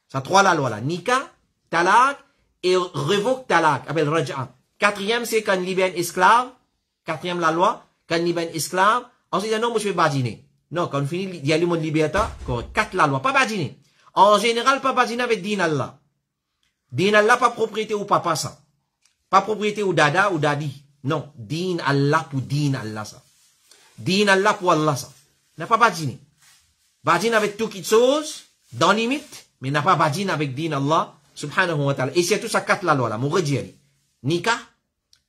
Ça trois la loi là. Nika, talak et révoque talak, appelle raj'a. Quatrième c'est quand il libère un esclave. Quatrième la loi, quand il libère un esclave. Ensuite il dit non, moi je vais badiner. Non, quand on finit, il y a le monde liberté, quatre la loi, pas badiner. En général, pas badiner avec din Allah. Din Allah, pas propriété ou papa ça. Pas propriété ou dada ou dadi. Non, din Allah pour din Allah ça. Din Allah pour Allah ça. N'a pas badiner. Badiner avec tout qui chose, dans limite, mais n'a pas badiner avec din Allah, subhanahu wa ta'ala. Et c'est tout ça quatre la loi là, mon redjeri. Nika,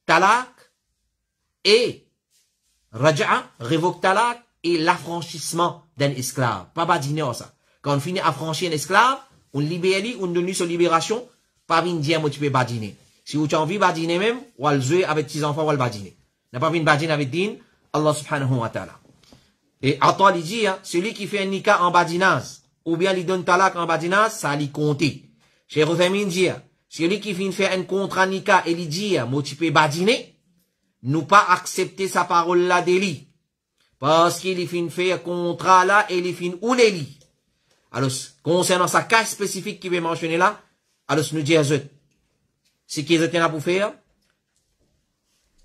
talak, et raj'a, révoque talak, et l'affranchissement d'un esclave. Pas badiner ça. Quand on finit affranchir un esclave, on libère lui, on donne sa libération, pas vin dire, moi tu peux badiner. Si vous avez envie de badiner même, ou à le jouer avec tes enfants, ou à le badiner. N'a pas vin badiner avec din, Allah subhanahu wa ta'ala. Et Atta il dit, celui qui fait un nika en badinage, ou bien il donne talak en badinage, ça lui compte. Cheikh Othaymin dit, celui qui vient faire un contrat nika et lui dit, moi tu peux badiner, nous pas accepter sa parole là d'Eli. Parce qu'il fin fait un contrat là, et il fin ou l'Eli. Alors, concernant sa cas spécifique qui va mentionner là, alors, nous dit à eux, ce qu'ils étaient là pour faire,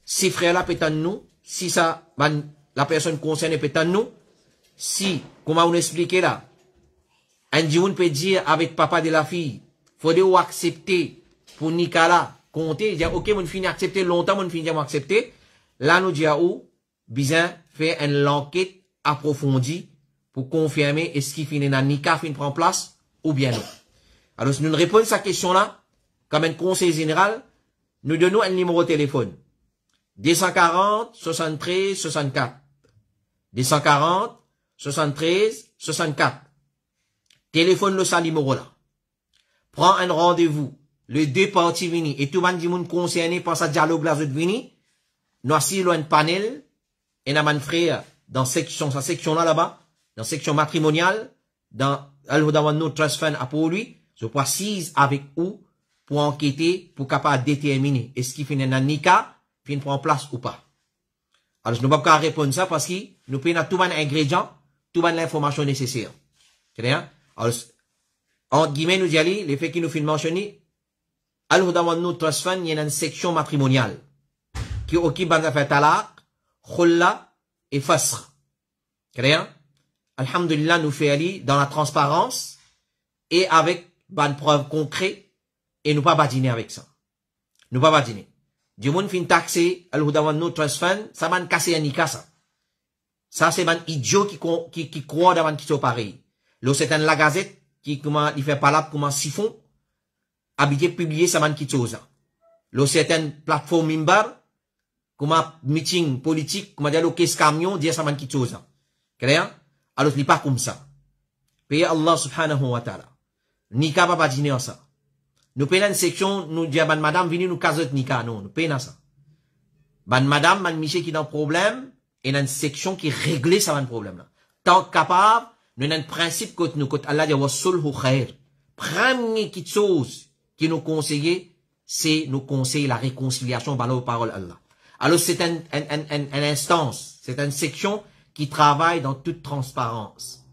si frère là peut nous, si ça, la personne concernée peut nous, si, comme on expliqué là, un dimoun peut dire avec papa de la fille, faudrait ou accepter pour Nicolas, compter, dire, ok, mon fini accepter longtemps, mon fini dire accepter. Là, nous disons, bien, faire une enquête approfondie pour confirmer est-ce qu'il finit dans Nika, fin prend place, ou bien non. Alors, si nous répondons à cette question-là, comme un conseil général, nous donnons un numéro de téléphone. 240, 73, 64. 240, 73, 64. Téléphone le ça numéro là. Prends un rendez-vous. Les deux parties vini. Et tout le monde concerné par ce dialogue là, vini. Nous assis un panel. Et nous avons frère dans sa section là-bas. Dans section matrimoniale. Dans, notre trust fund pour lui. Je peux assise avec vous pour enquêter, pour capable déterminer est-ce qu'il finit dans Nika, fin prend place ou pas. Alors, je ne peux pas répondre ça parce que nous payons tout les ingrédients, tout l'information nécessaire. C'est bien? Alors, entre guillemets, nous disons, les faits qui nous filment mentionner, alors, dans notre trust fund, il y a une section matrimoniale qui occupe les affaires talaq, khulla et fasr. C'est bien? Alhamdulillah, nous fait aller dans la transparence et avec une preuve concrète et nous pas badiner avec ça. Nous pas badiner. Du monde fin taxé, al-Hudawan no trust fund, ça va casser un nika ça. Ça c'est un idiot qui croit dans qui sont pareil. Là c'est un la gazette qui comment il fait pas là comment siphon habitué publier ça man qui chose. Là c'est une plateforme mimbar comment meeting politique comment dire le caisse camion dire ça man qui chose. Clair? Alors c'est pas comme ça. Paye Allah subhanahu wa ta'ala. Nika pas badiner ça. Nous payons une section, nous disons, madame, venez nous caser nika, non, nous payons ça. Madame, monsieur qui a un problème, et une section qui règle ça, un problème là. Tant capable, nous avons un principe que nous, que Allah dit, wa sulhu khair. Première chose qui nous conseille, c'est nous conseiller la réconciliation par nos paroles Allah. Alors, c'est une instance, c'est une section qui travaille dans toute transparence.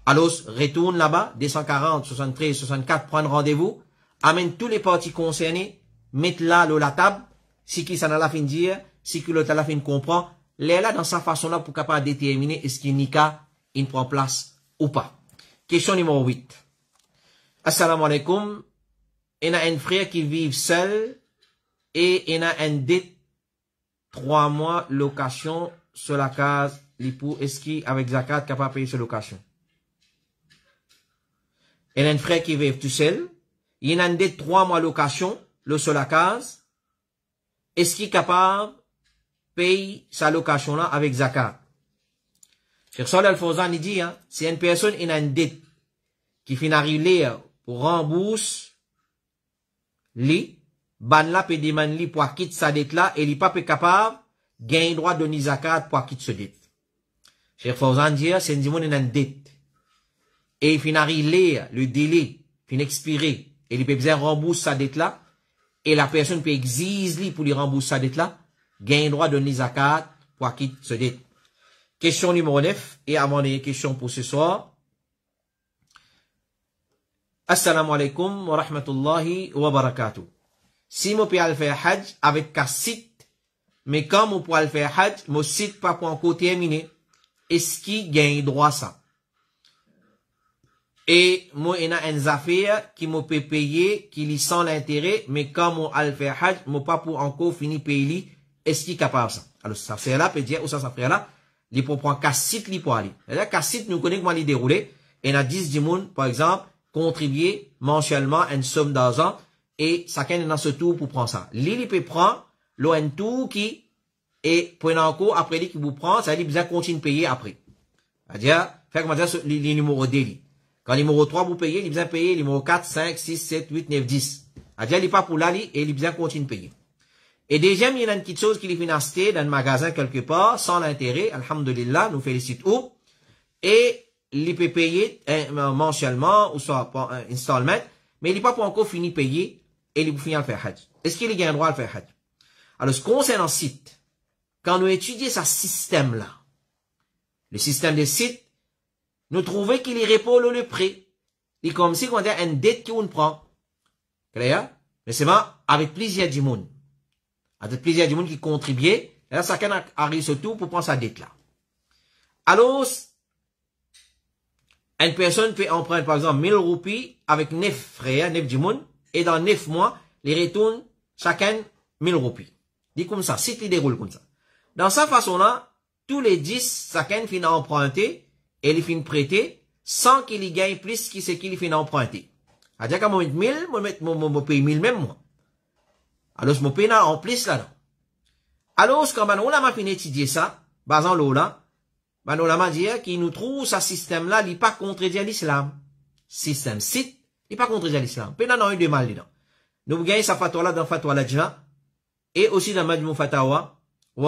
Alors, retourne là-bas, 240, 73, 64, prendre rendez-vous, amène tous les parties concernées, mettre là, la table, si qui s'en a la fin de dire, si qui l'autre a la fin de comprendre, les là dans sa façon là pour capable déterminer est-ce qu'il nika, il prend place ou pas. Question numéro 8. Assalamu alaikum. Il y a un frère qui vit seul et il y a un dette 3 mois location sur la case, l'époux, est-ce qu'il avec zakat capable de payer sa location? Il y a un frère qui vit tout seul. Il y a une dette 3 mois location, le sur la case. Est-ce qu'il est capable de payer sa location là avec zakat? Cheikh Saleh Al-Fawzan dit, hein, si une personne a une dette qui finit arriver pour rembourser, ban la peut demander pour quitter sa dette là, et il n'est pas capable de gagner droit de zakat pour quitter sa dette. Cheikh Fawzan dit, c'est une dette. Et il finit arriver le délai, finit expirer. Et il peut bien rembourser sa dette là, et la personne peut exiger pour lui rembourser sa dette là, gagne droit de zakat pour acquitter ce dette. Question numéro 9, et avant les questions pour ce soir. Assalamu alaikum wa rahmatullahi wa barakatuh. Si mon peut faire hajj avec un site, mais quand mon peut faire hajj, mon site pas pour encore terminer, est-ce qu'il gagne droit ça? Et moi, il y a une affaire qui me peut payer, qui lit sans l'intérêt, mais quand moi, al fait hajj, moi pas pour encore finir payer, est-ce qu'il est capable ça? Alors, ça fait là, peut dire, ou ça fait là, il peut prendre cassite, il peut aller. C'est-à-dire, cassite, nous connaissons comment il dérouler, et il y a 10 personnes, par exemple, contribuer mensuellement une somme d'argent, et chacun est dans ce tour pour prendre ça. Il peut prendre, l'un tout qui, et prenant encore, après, lui qui vous prend, ça veut dire, besoin continuer de payer après. C'est-à-dire, faire comment dire, les numéros d'élite. Quand le numéro 3 vous payez, il besoin payer le numéro 4, 5, 6, 7, 8, 9, 10. C'est-à-dire, il n'est pas pour l'aller et il besoin continuer de payer. Et deuxième, il y a une petite chose qui est financée dans un magasin quelque part, sans l'intérêt, alhamdulillah, nous félicitons. Et il peut payer mensuellement, ou soit par installment, mais il n'est pas pour encore fini de payer et il peut finir à faire hajj. Est-ce qu'il y a un droit à faire hajj? Alors, ce qu'on sait dans le site, quand nous étudions ce système-là, le système des sites, nous trouvons qu'il y répond le prêt. Et comme si on a une dette qu'on prend. Clair? Mais c'est bon, avec plaisir du monde. Avec plaisir du monde qui contribue. Et là, chacun arrive surtout pour prendre sa dette là. Alors, Une personne peut emprunter, par exemple, 1000 roupies avec 9 frères, 9 djimoun, et dans 9 mois, les retourne chacun 1000 roupies. Dit comme ça, si tu déroules comme ça. Dans cette façon-là, tous les 10, chacun finit emprunter, et il finit prêter, sans qu'il y gagne plus que ce qu'il finit emprunter. C'est-à-dire qu'à moi, 1000, moi, paye 1000 même, moi. Alors, je me paye en plus là-dedans. Alors, quand on a fini d'étudier ça, basant l'eau là, on a dit qu'il nous trouve ce système-là, il n'est pas contredit l'islam. Système site, il n'est pas contredit l'islam. Puis, on a eu de mal dedans. Nous gagnons sa fatwa-là dans Fatwa Lajna, et aussi dans Majmou Fatawa, ou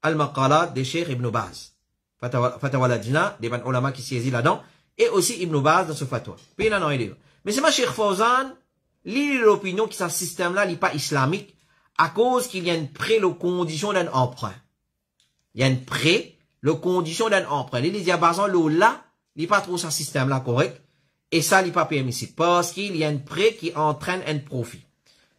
Al-Maqalat de Cheikh Ibn Baz. Fatwa Lajna, des ulama qui saisit là-dedans, et aussi Ibn Baz dans ce fatwa. Puis, on a eu de mais c'est ma Cheikh Fawzan, l'opinion que ce système-là n'est pas islamique, à cause qu'il y a une pré, le condition d'un emprunt. Il y a une pré, le condition d'un emprunt. Il dit à Bazan, là, il n'est pas trop ce système-là correct, et ça, il n'est pas permissible, parce qu'il y a une pré qui entraîne un profit.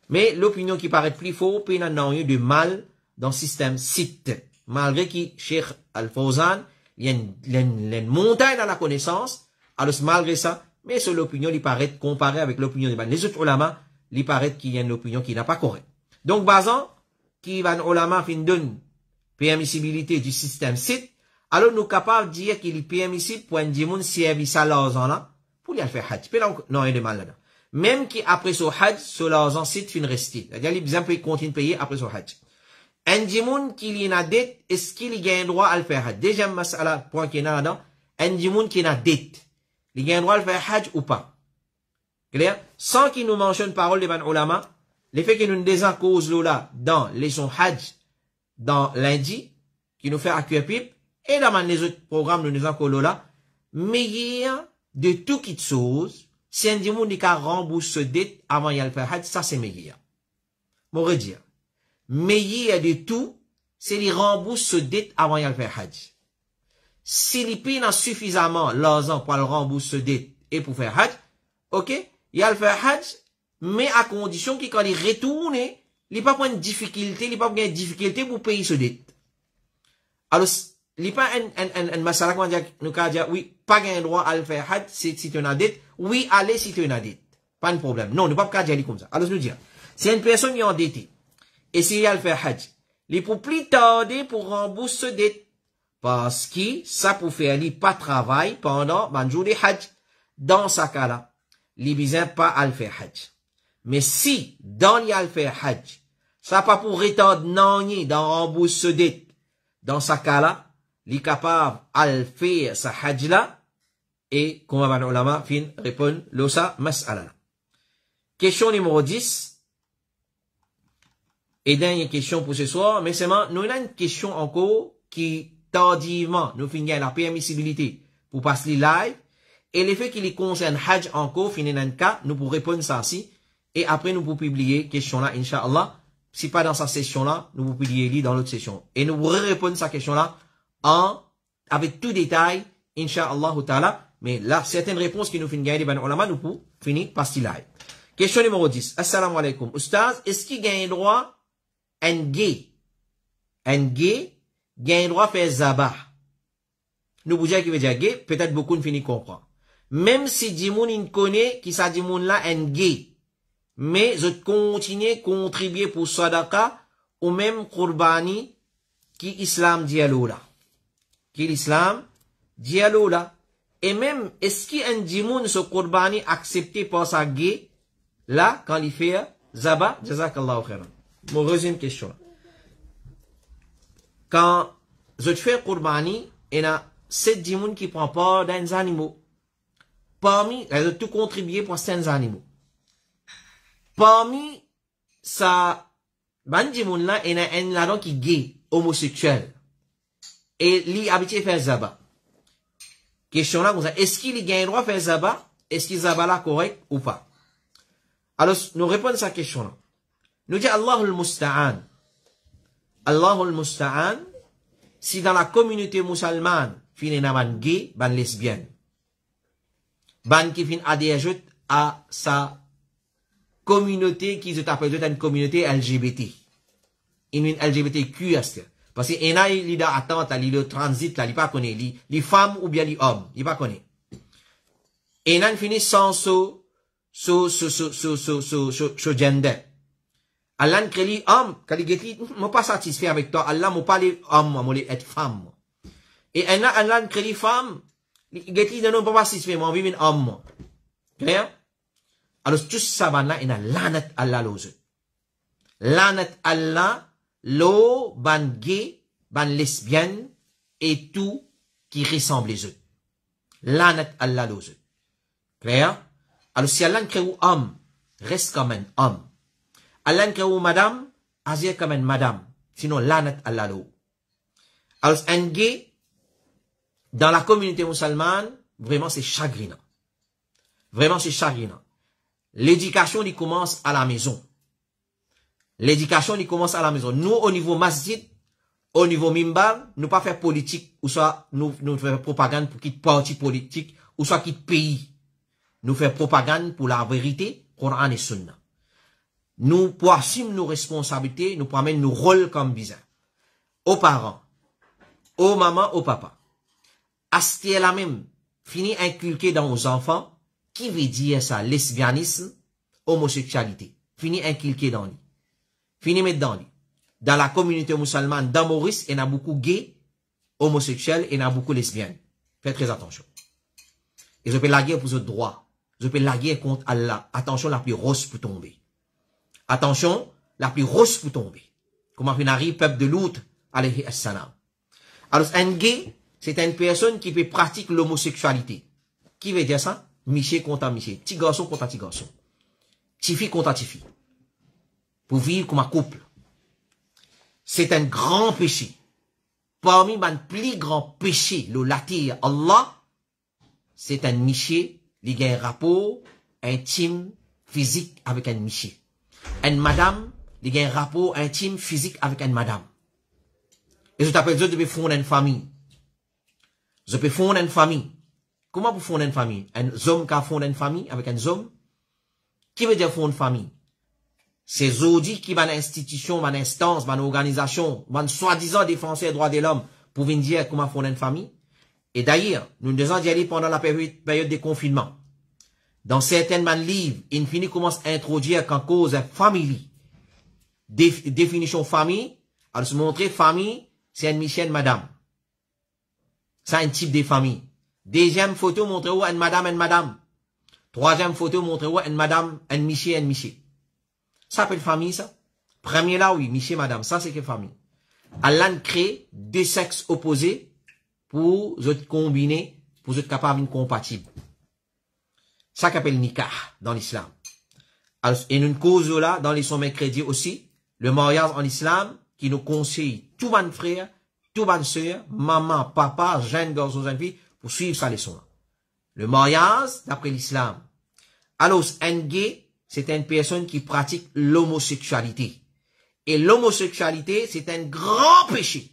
Mais l'opinion qui paraît plus faux, puis il y a eu de mal dans le système site. Malgré que Cheikh Al-Fawzan, il y a une montagne dans la connaissance, alors malgré ça, mais sur l'opinion, il paraît comparé avec l'opinion des autres ulama, il paraît qu'il y a une opinion qui n'est pas correcte. Donc, Bazan, qui va ulama fin donne permissibilité du système site, alors nous capables de dire qu'il est permissible pour un djimoun service à l'argent là, pour lui faire hajj. Puis là, non, il y a de mal là-dedans. Même qui après son hajj, sur l'argent site fin resté. C'est-à-dire, il besoin de continuer de payer après son hajj. Un djimoun qui y a dette, est-ce qu'il y a un droit à le faire hajj? Deuxième masala, point qui est là-dedans, un djimoun qui a dette. Il y a un droit de faire hajj ou pas. Clair? Sans qu'il nous mentionne parole de ban ulama, le fait qu'il nous désaccuse là, dans les sons hajj, dans lundi, qui nous fait accueillir pipe, et dans les autres programmes de nous désaccuse là, meilleur de tout qui chose, si un dimoun qui rembourse ce dette avant de faire hajj, ça c'est meilleur. M'aurait dire. Meilleur de tout, c'est qu'il rembourse ce dette avant de faire hajj. Si les pays n'a suffisamment l'argent pour le rembourser dette et pour faire hajj, ok, il a le faire hajj, mais à condition qu'il quand il retourne, il n'a pas une difficulté, il n'a pas une difficulté pour payer ce dette. Alors, il n'y a pas un masala qu'on nous dire, oui, pas un droit à le faire hajj si tu as une dette, oui, allez si tu as une dette. Pas de problème. Non, ne pas dire comme ça. Alors, je veux dire, si une personne est endettée, et s'il a le faire hajj, il peut plus tarder pour rembourser ce dette. Parce que ça pour faire li pas travail pendant un jour de hajj. Dans ce cas-là, li besoin pas à le faire hajj. Mais si, dans li à le faire hajj, ça pas pour retarder non dans rembourser ce dette. Dans ce cas-là, li capable à le faire sa hajj là, et, comme va ulama, fin, répond, l'osa, mas'ala. Question numéro 10. Et dernière question pour ce soir, mais seulement, nous avons une question encore qui, tardivement, nous finissons la permissibilité pour passer live, et les faits qui les concernent hajj encore, finissent dans le cas, nous pourrons répondre ça aussi, et après nous pourrons publier question là, incha'Allah. Si pas dans sa session là, nous pourrons publier dans l'autre session. Et nous pourrons répondre sa question là, avec tout détail, incha'Allah ta'ala, mais là, certaines réponses qui nous finissent gagner, nous pourrons finir passer live. Question numéro 10. Assalamu alaikum. Oustaz, est-ce qu'il gagne droit un gay, gagne droit faire zabah. Nous vous dire qui veut dire gay, peut-être beaucoup ne finit comprendre. Même si Dimoun connaît qui ça Dimoun là un gay, mais je continue contribuer pour sadaqa ou même qurbani qui islam dialogue là. Qui l'islam dialogue là. Et même est-ce qu'il un Dimoun ce qurbani accepté par sa gay là quand il fait zabah, jazakallahu khairan. Mon deuxième question. Quand je fais qurbani, il y a 7 dimoun qui prend part dans les animaux. Parmi, ils ont tout contribué pour ces animaux. Parmi ça, ban dimoun là, il y a un là qui est gay, homosexuel. Et il habitué faire zabah. Question là, est-ce qu'il gagne le droit de faire zabah? Est-ce qu'il zabah là correct ou pas? Alors, nous répondons à cette question là. Nous disons Allahul Musta'an. Allahul Musta'an, si dans la communauté musulmane, fin en ban gay, ban lesbienne, ban qui fin adhéré à sa communauté qui se appelle une communauté LGBT. Une LGBTQ, parce que il y a une attente, il y a le transit, là, il pas connaît, les femmes ou bien les hommes, il pas connaît. Et nan fini sans so gender. Allah crée li homme, quand il dit, moi pas satisfait avec toi, Allah m'a parlé homme, moi être femme. Et Allah crée li femme, il dit, non, pas satisfait, moi, vivre homme. Clair? Alors, tout ça, là, il a lanat Allah l'ose. Lanat Allah, l'eau, ban gay, ban lesbienne, et tout qui ressemble les eux. Lanat Allah l'ose. Clair? Alors, si Allah crée homme, reste comme un homme. Allah crée madame, agir comme une madame. Sinon, lanat Allah l'eau. Alors, un gay, dans la communauté musulmane, vraiment, c'est chagrinant. Vraiment, c'est chagrinant. L'éducation, il commence à la maison. L'éducation, il commence à la maison. Nous, au niveau masjid, au niveau mimbar, nous pas faire politique, ou soit nous faire propagande pour quitter parti politique, ou soit quitter pays. Nous faire propagande pour la vérité, Coran et Sunna. Nous, pour assumer nos responsabilités, nous promène nos rôles comme bizarre. Aux parents, aux mamans, aux papas. Astier la même, fini inculquer dans nos enfants, qui veut dire ça, lesbianisme, homosexualité. Fini inculquer dans lui. Fini mettre dans lui. Dans la communauté musulmane, dans Maurice, il y a beaucoup gays, homosexuels, et il y a beaucoup lesbiennes. Faites très attention. Et je peux la guerre pour ce droit. Je peux la guerre contre Allah. Attention, la plus rose pour tomber. Attention, la plus rose pour tomber. Comment on arrive, peuple de Lut, alayhi assalam. Alors, un gay, c'est une personne qui peut pratiquer l'homosexualité. Qui veut dire ça? Miché contre miché. Petit garçon contre petit garçon. Petit fille contre petit fille. Pour vivre comme un couple. C'est un grand péché. Parmi les plus grands péchés, le latir Allah, c'est un miché, il a un rapport intime, physique avec un miché. Une madame, il a un rapport intime, physique avec une madame. Et je t'appelle, je peux fonder une famille. Je peux fonder une famille. Comment vous fonder une famille? Un homme qui a fondé une famille avec un homme? Qui veut dire fonder une famille? C'est Zodi qui va une institution, une instance, une organisation, une soi-disant défenseur des droits de l'homme pour venir dire comment fonder une famille. Et d'ailleurs, nous nous avons dit pendant la période de confinement. Dans certains livres, Infini commence à introduire qu'en cause famille. Définition famille, alors se montrer famille, c'est une michelle madame. C'est un type de famille. Deuxième photo montre où une madame. Troisième photo montre où une madame, un miché. Ça s'appelle famille, ça. Premier là, oui, miché, madame. Ça, c'est que famille. Allah crée deux sexes opposés pour être combinés, pour être capables d'être compatibles. Ça qu'appelle nikah dans l'islam. Et une cause là, dans les sommets crédits aussi, le mariage en islam, qui nous conseille tout bon frère, tout bonne sœur, maman, papa, jeune garçon, jeune fille, pour suivre sa leçon. Le mariage, d'après l'islam. Alors, un gay, c'est une personne qui pratique l'homosexualité. Et l'homosexualité, c'est un grand péché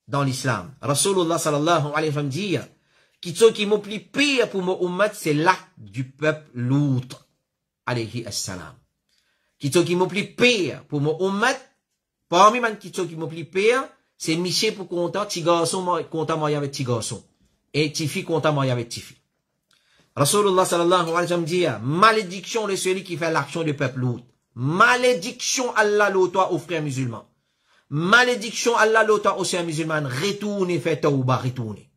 dans l'islam. Rasulullah sallallahu alayhi wa sallam dit, qui m'ont plus pire pour mon ummat, c'est l'acte du peuple Lut, alayhi assalam. Qui m'ont plus pire pour mon ummat, parmi man qui m'ont plus pire, c'est Miché pour content, petit garçon content marié avec petit garçon. Et petit fille content marié avec petit fille. Rasulullah sallallahu alayhi wa sallam dit, malédiction de celui qui fait l'action du peuple Lut. Malédiction Allah l'auteur aux frères musulmans. Malédiction Allah l'auteur aux frères musulmans. Retournez, faites tawba, retournez.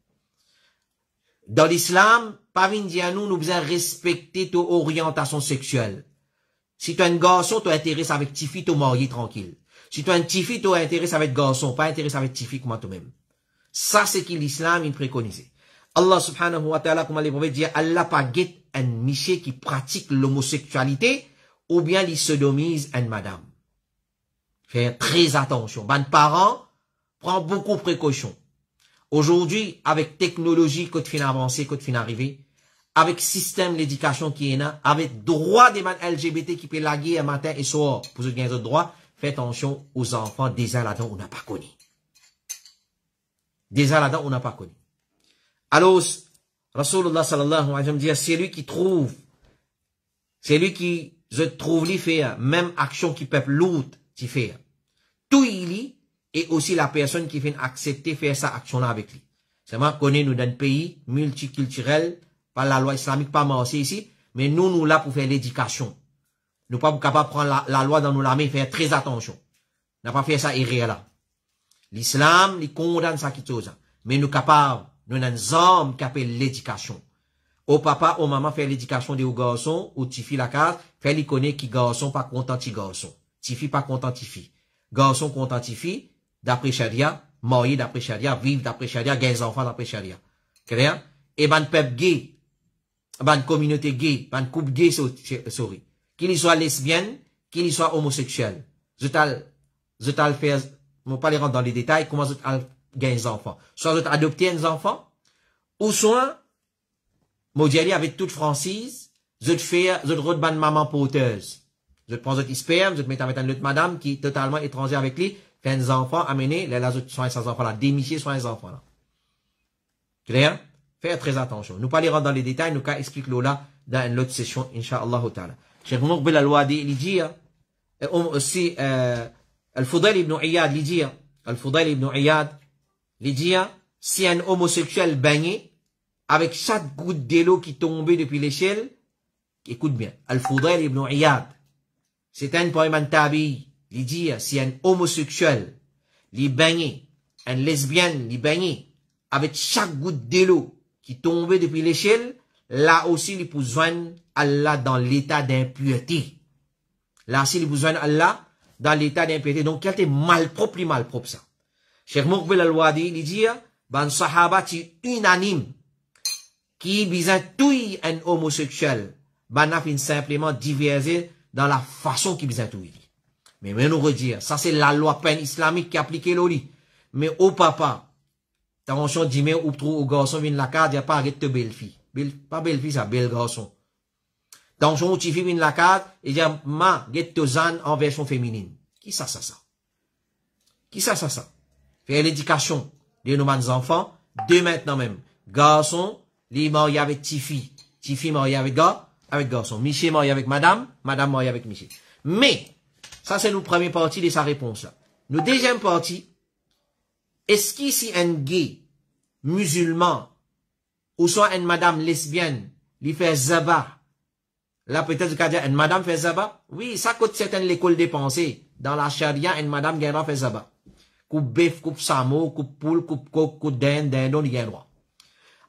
Dans l'islam, pas vin dire nous devons respecter ton orientation sexuelle. Si tu es un garçon, tu intéressé avec petit fille, tu es marié tranquille. Si tu es un petit fille, tu intéressé avec garçon, pas intéressé avec petit fille comme toi-même. Ça, c'est qui l'islam, il préconise. Allah subhanahu wa ta'ala, comme les prophètes disent, Allah pas guette un miché qui pratique l'homosexualité, ou bien il sodomise une madame. Faire très attention. Ben, parents, prend beaucoup de précautions. Aujourd'hui, avec technologie, quand fin avancée, quand fin arrivé, avec système d'éducation qui est là, avec droit des man LGBT qui peut laguer un matin et soir, pour ceux qui ont d'autres droits, faites attention aux enfants des là-dedans, on n'a pas connu. Des là-dedans, on n'a pas connu. Alors, Rasulullah sallallahu alayhi wa sallam dit, c'est lui qui trouve, c'est lui qui, je trouve, lui fait, même action qui peuple l'autre, qui fait. Tout il y, et aussi la personne qui fait accepter faire sa action-là avec lui. C'est moi, connaît nous dans un pays multiculturel, Pas la loi islamique, pas marché ici. Mais nous là pour faire l'éducation. Nous pas capables de prendre la loi dans nos mains, faire très attention. N'a pas fait ça erreur là. L'islam, il condamne ça qui chose. Mais nous capables, nous avons des hommes qui appellent l'éducation. Au papa, au maman, faire l'éducation des garçons, ou tifi la case, faire les connaître qui garçon pas content ti garçon. Tifi pas content tifi. Garçon content tifi, d'après charia, marié d'après charia, vivre d'après charia, gagne enfants d'après charia. Clair? Et ban peuple gay, ban communauté gay, ban couple gay, sorry. Qu'il soit lesbienne, qu'il soit homosexuel. Je t'al faire, je pas les rentrer dans les détails, comment je t'al gagner des enfants. Soit je t'al adopter des enfants, ou soit, moi, j'y avec toute franchise, je te ban maman porteuse. Je te prends votre sperme, je te mets avec une autre madame qui est totalement étrangère avec lui, fait des enfants, amener, les autres soins ces enfants là, démicher soins ces enfants là. Clair? Faire très attention. Nous pas les rentrer dans les détails, nous qu'à expliquer là, dans une autre session, Inch'Allah ta'ala. Cheikh Moukbel al-Wadi, il dit, aussi, Al-Fudayl ibn Iyad, il dit, Al-Fudayl ibn Iyad, il dit, si un homosexuel baigné, avec chaque goutte d'eau qui tombait depuis l'échelle, écoute bien, Al-Fudayl ibn Iyad, c'est un poème tabi, il dit, si un homosexuel, il baigné, un lesbienne, il baigné, avec chaque goutte d'eau qui tombait depuis l'échelle, là aussi, il peut joindre Allah dans l'état d'impureté. Là aussi, il peut joindre Allah dans l'état d'impureté. Donc, quel était malpropre ça. Cheikh Moukbel al-Wadi, il dit, ban sahaba, tu unanime, qui besoin tout un homosexuel, ban a fin simplement diverser dans la façon qu'il besoin tout. Mais nous redire, ça c'est la loi peine islamique qui applique l'oli. Mais au papa, attention, dis-moi, ou trop au garçon vient la carte, il n'y a pas arrêté de belle fille. Pas belle fille, ça, belle garçon. Attention, ou tu fille vient la carte, et dit, ma, get tozan en version féminine. Qui ça? Qui ça? Faire l'éducation de nos enfants, de maintenant même. Garçon, les mariés avec Tifi. Tifi marié avec garçon. Miché marié avec madame marié avec Miché. Mais, ça c'est notre première partie de sa réponse là. Nous deuxième partie, est-ce qu'ici un gay, musulman, ou soit une madame lesbienne, lui fait zaba, là peut-être qu'il y a une madame fait zaba, oui, ça coûte certaines l'école des pensées. Dans la charia, une madame gagnera fait zaba. Coupe bœuf, coupe samo, coupe poule, coupe coq, coupe dindon, il gagne droit.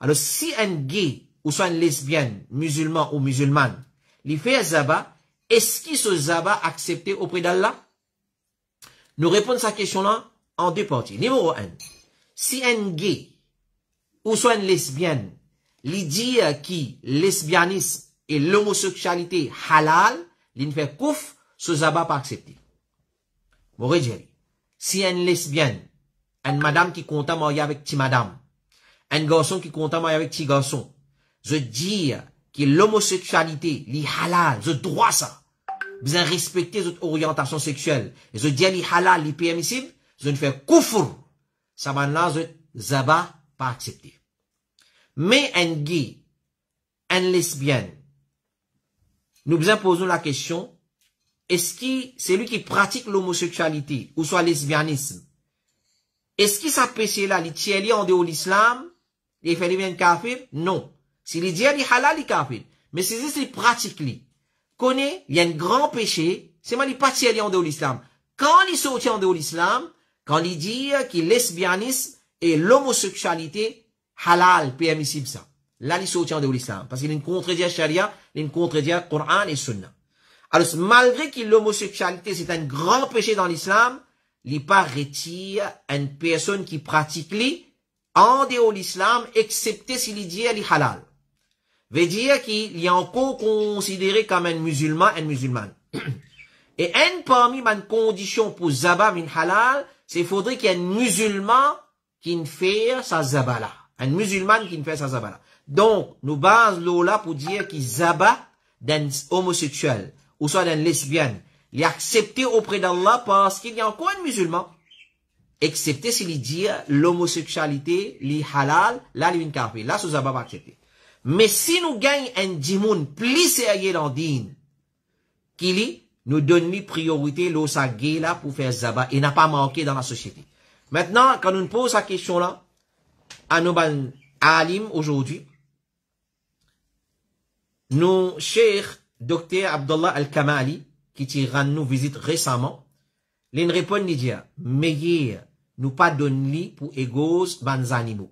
Alors, si un gay, ou soit une lesbienne, musulman ou musulmane, lui fait zaba, est-ce qu'il se zaba accepté auprès d'Allah? Nous répondons à cette question-là en deux parties. Numéro 1. Si un gay, ou soit une lesbienne, lui dit qui lesbianisme et l'homosexualité halal, il ne fait kouf, ce zaba pas accepté. Bon, si une lesbienne, une madame qui compte marier avec ti madame, un garçon qui compte marier avec ti garçon, je dis que l'homosexualité, li halal, je droit ça. Vous respectez votre orientation sexuelle. Et je dis li halal, li permissible, je ne fais koufr. Ça maintenant, je zaba pas accepté. Mais un gay, un lesbienne, nous vous posons la question, est-ce que c'est lui qui pratique l'homosexualité, ou soit lesbianisme, est-ce que ça péché là, il tient en dehors de l'islam, il fait bien kafir? Non. S'il dit il halal, il kafir. Mais si il pratique lui, connaît, il y a un grand péché, c'est mal il pas tient en dehors de l'islam. Quand il sortit en dehors de l'islam, quand il dit que lesbianisme et l'homosexualité halal, permissible ça. Là, il sortit en dehors de l'islam. Parce qu'il est contredit la charia, il est contredit le Coran et Sunna. Alors, malgré que l'homosexualité, c'est un grand péché dans l'islam, il pas retire une personne qui pratique lui en dehors de l'islam, excepté s'il dit elle est halal. Veut dire qu'il est encore considéré comme un musulman, une musulmane. Et un parmi les conditions pour zaba min halal, c'est qu'il faudrait qu'il y ait un musulman qui ne fait sa zaba là. Un musulman qui ne fait sa zaba là. Donc, nous basons là pour dire qu'il zaba d'un homosexuel, ou soit d'un lesbienne, il est accepté auprès d'Allah parce qu'il y a encore un musulman. Excepté s'il dit l'homosexualité, li halal, là, il est une kafir. Là, ce zaba va accepter. Mais si nous gagnons un dimoun plus sérieux dans din, qui nous donne une priorité l'osa gay là pour faire zaba et n'a pas manqué dans la société. Maintenant, quand nous posons la question là, à nos alim aujourd'hui, nous, Cheikh Dr. Abdullah Al-Kamali, qui tira nous visite récemment, l'en répond lui dire, mais nous pas donne li pour égos ban animaux.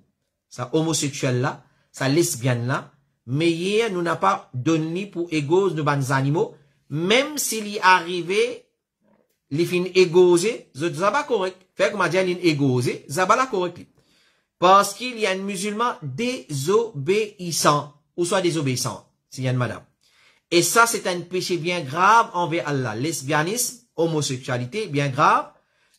Ça homosexuel là, ça lesbienne là, mais nous n'a pas donné li pour égos de ban animaux, même s'il y arrivé, les fin égosé, zaba correct. Fait que m'a dit l'in égosé, zaba la correct. Parce qu'il y a un musulman désobéissant, ou soit désobéissant, s'il y a une madame. Et ça, c'est un péché bien grave envers Allah. Lesbianisme, homosexualité, bien grave.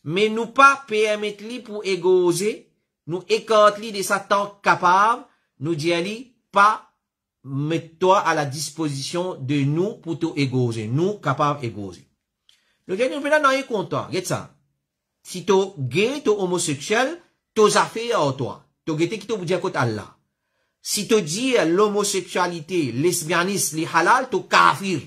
Mais nous pas permettre li pour égoser, nous écarter li de Satan capable, nous dire li pas mettre toi à la disposition de nous pour tout égoser. Nous capables égoser. Nous disons, nous non content. Regarde ça. Si tu gay, tu homosexuel, tu affaires à toi. Tu gay qui te dire contre Allah. Si tu dis l'homosexualité, lesbianisme, les halal, tu kafir.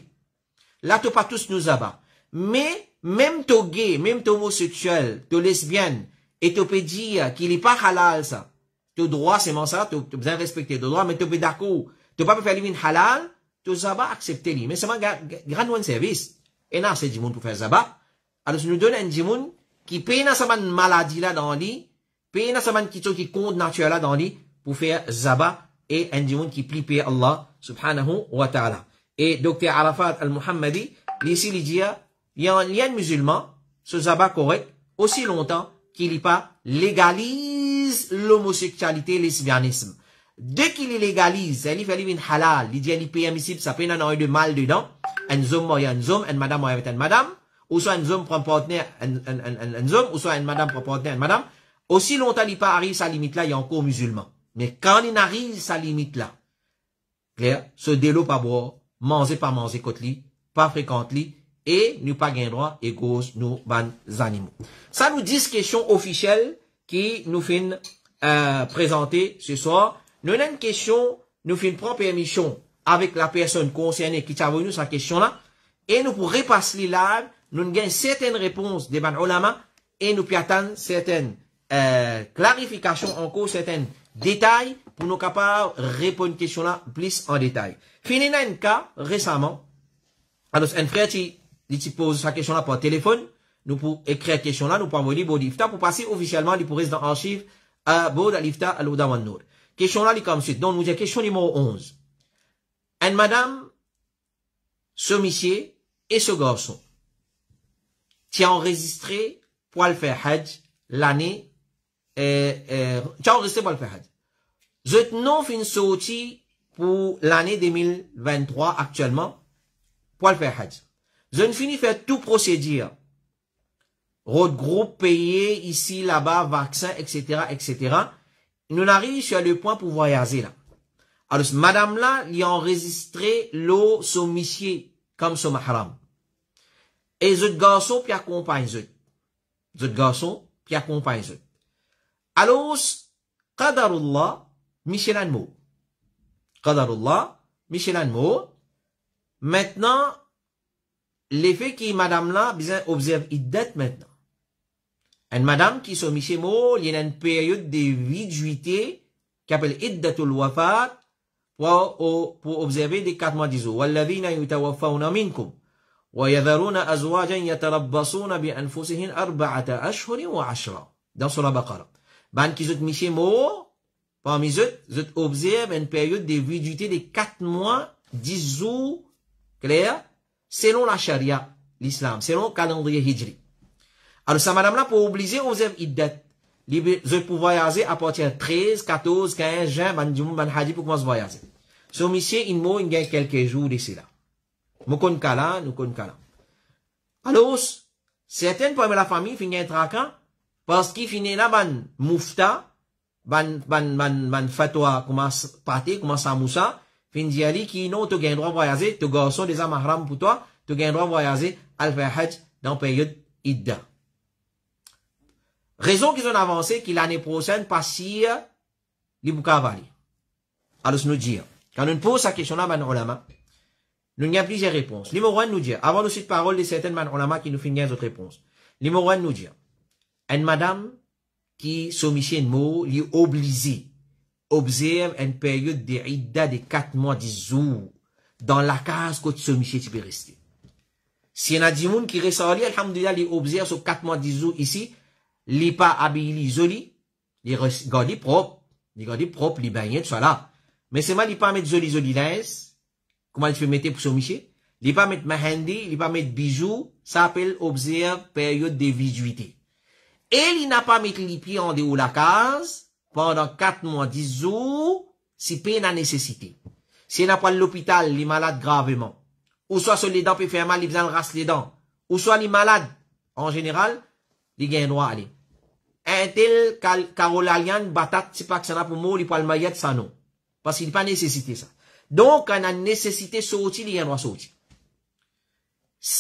Là, tu pas tous nous abat. Mais, même tu gay, même tu homosexuel, tu lesbienne, et tu peux dire qu'il n'est pas halal, ça. Tu droit, c'est mon ça, tu besoin respecter le droit, mais tu peux d'accord. Tu pas faire une halal, tu zaba accepter lui. Mais c'est un grand service. Et là, c'est du monde pour faire zaba. Alors, nous donne un du monde qui paye dans sa maladie là dans lui, paye dans sa qui compte naturel là dans lui, pour faire zaba. Et un monde qui plie payer Allah subhanahu wa ta'ala. Et Dr. Arafat al-Muhammadi, ici, il dit, il y a un lien musulman, ce zabat correct, aussi longtemps qu'il n'y pas légalise l'homosexualité et le lesbianisme. Dès qu'il légalise, il fait une halal, il dit, il paye permissible, ça peut y avoir de mal dedans, un homme moyen un homme, une madame moyen une madame, ou soit un homme prend partenaire un homme, ou soit une madame prend partenaire une madame, aussi longtemps il pas arrive sa limite là, il y a encore musulman. Mais quand il arrive sa limite là, clair, ce délo pas boire, manger pas manger côté li, pas fréquente li, et nous pas gain droit, et cause nous ban animaux. Ça nous 10 questions officielles qui nous fin présenter ce soir. Nous avons une question, nous fin prendre permission avec la personne concernée qui t'a venu sa question là, et nous pour repasser là, nous gagnons certaines réponses des ban ulama, et nous puis attendre certaines clarifications encore, certaines détails pour nous capables de répondre à une question là plus en détail. Fini un cas récemment. Alors, un frère qui pose sa question là par téléphone. Nous pour écrire la question là, nous pour envoyer au l'IFTA pour passer officiellement les pour dans l'archive à Bod l'IFTA à l'Oudawan Nour. Question là, il comme suite. Donc, nous disons question numéro 11. Une madame, ce monsieur et ce garçon qui a enregistré pour le faire Hajj l'année tu as enregistré pour le faire Hajj. Je non fin sorti pour l'année 2023 actuellement pour le faire Hajj. Je ne finis faire tout procédure. Road groupe payé ici, là-bas, vaccin, etc., etc. Nous n'arrivons sur le point pour voyager là. Alors, madame là, il a enregistré l'eau son monsieur comme son mahram. Et ce garçon puis accompagne ce garçon puis accompagne ce. Alors, qadarullah, Michelan Mo. Qadarullah, Michelan Mo. Maintenant, l'effet qui madame là, bien observe iddat maintenant. Une madame qui sont Michel Mo, il y a une période de viduité qui appelle iddatul wafat pour observer des 4 mois d'ISO. Walladhina yutawaffawna minkum. ويذرون أزواجا يتربصون بأنفسهم 4 أشهر و10 dans sur la Baqara. Ban qui zot Michel Mo, parmi zot observe une période de viduité de 4 mois, 10 jours, clair, selon la charia, l'islam, selon le calendrier hijri. Alors, ça, madame là, pour obliger, on observe iddat. Zot pour voyager à partir de 13, 14, 15 juin, ban haji pour commencer à voyager. So, monsieur, il m'a gagne quelques jours d'ici là. Nous connaissons kala, nous connaissons kala. Alors, certaines parmi la famille finissent traquant, parce qu'ils finissent là, ban moufta, ban fatwa, commence partir, commence à moussa, fin d'y qui non, tu gagnes droit de voyager, tu garçon des mahram pour toi, tu gagnes droit de voyager, al faire hajj, dans la période idda. Raison qu'ils ont avancé, que l'année prochaine, passer, les boukavali. Alors, nous dire, quand on pose sa question là, ban ulama, nous avons plusieurs réponses. Numéro 1 nous dit, avant nous citer parole de certaines man ulama qui nous finissent d'autres réponses. Numéro 1 nous dit, une madame qui soumission mot, lui obligé, observe une période de idda de 4 mois, 10 jours. dans la case que tu monsieur tu peux rester. Si y en a des gens qui restent alhamdulillah, ils observent sur 4 mois, 10 jours ici, ils pas habillés, joli, ils gardent propre, ils baignent, tout ça là. Mais c'est mal, ils pas mettre joli linge, comment il fait mettre pour son monsieur, ils pas mettre mahandi, ils pas mettre bijoux, ça s'appelle observe période de viduité. Et il n'a pas mettre les pieds en dehors de la case, pendant 4 mois, 10 jours, si peine à nécessité. Si il n'a pas l'hôpital, il est malade gravement. Ou soit sur les dents peut faire mal, il besoin de raser les dents. Ou soit il est malade. En général, il gagne droit à aller. Un tel carolalian, batat, c'est pas que ça n'a pour moi, il peut le maillet, ça non. Parce qu'il n'a pas nécessité ça. Donc, quand il a nécessité sortir, il gagne droit sortir.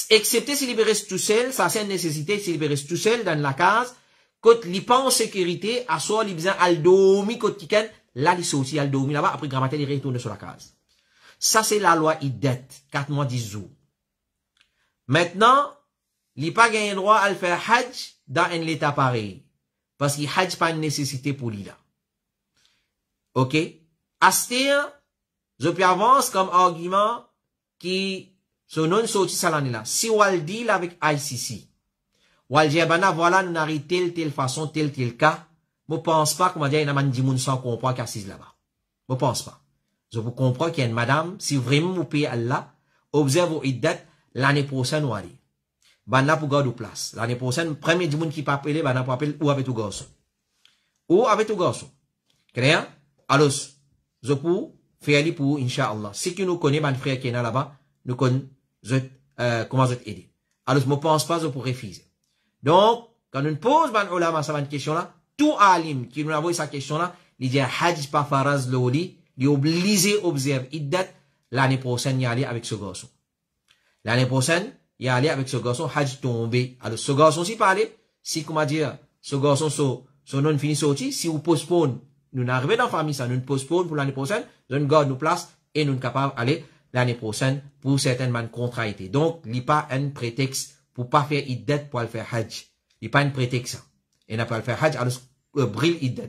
Excepté s'il reste tout seul, ça c'est une nécessité, s'il reste tout seul dans la case, quand il pas en sécurité, à soi, il besoin de dormir, quand il là, il sortit, il dormir là-bas, après, grammaire, il retourne sur la case. Ça, c'est la loi Iddet, 4 mois, 10 jours. Maintenant, il n'a pas gagné droit à le faire hajj dans un état pareil. Parce qu'il hajj pas une nécessité pour lui là. Ok? Astir, je peux avancer comme argument qui, son nom sorti ça l'année là. Si on le dit avec ICC, on dit, voilà, nous n'arrivons telle façon, tel cas, je pense pas, comment dire, il y a un monde sans comprendre qui assise là-bas. Je pense pas. Je vous comprends qu'il y a une madame, si vraiment vous payez Allah, observe vos iddettes, l'année prochaine, ou allez. Bana pour garder place. L'année prochaine, premier du monde qui peut appeler, bana pour appeler, ou avec tout garçon. Ou avec tout garçon. Clair? Alors, je peux faire pour, Inch'Allah. Si tu nous connais, mon frère qui est là-bas, nous connaissons, comment je t'aider. Alors, je ne pense pas, je peux refuser. Donc, quand on pose, ban ulama, ça va une question là, tout alim qui nous a envoyé sa question là, il dit, hajj pas faraz loli, il est obligé d'observer iddat, l'année prochaine, il y aller avec ce garçon. L'année prochaine, il y aller avec ce garçon, hajj tombé. Alors, ce garçon, si parler, si, comment dire, ce garçon, son nom finit sorti, si vous postpone, nous n'arrivons dans la famille, ça, nous postpone pour l'année prochaine, nous garde nos places, et nous sommes capables d'aller l'année prochaine pour certaines contrariétés. Donc, il n'y a pas un prétexte pour pas faire iddat pour le faire hajj. Il n'y a pas un prétexte, ça. Et n'a pas le faire hajj, alors, brille iddat.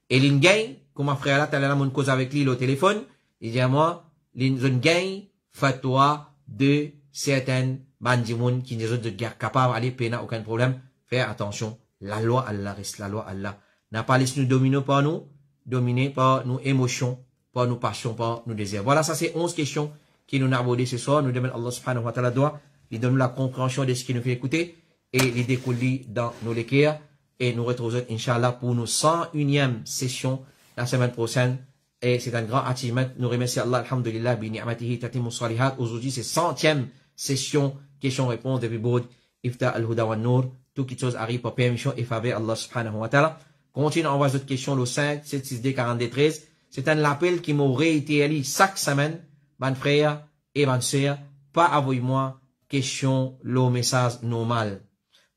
Et l'ingay, comme mon frère là, t'as là, mon cause avec lui, au téléphone, il dit à moi, l'ingay, fatwa de certaines bandimoun qui ne sont capables d'aller payer, aucun problème. Faire attention. La loi Allah reste la loi Allah. N'a pas laissé nous dominer par nous, dominer par nos émotions, par nos passions, par nos désirs. Voilà, ça c'est 11 questions qui nous a abordées ce soir. Nous demandons Allah subhanahu wa ta'ala doit, il donne la compréhension de ce qui nous fait écouter et les découler dans nos lecteurs. Et nous retrouvons, Inch'Allah, pour nos 101e session la semaine prochaine. Et c'est un grand achievement. Nous remercions Allah, alhamdulillah, bi ni'matihi tatimu salihat. Aujourd'hui, c'est 100e session, question-réponse depuis Boud, Ifta al-Huda wa Nour. Tout qui chose arrive par permission et faveur Allah subhanahu wa ta'ala. Continue à envoyer d'autres questions, le 5, 7, 6, D, 40, D, 13. C'est un appel qui m'aurait été allé chaque semaine. Ban frère et ban sœur, pas envoyez-moi question, le message normal.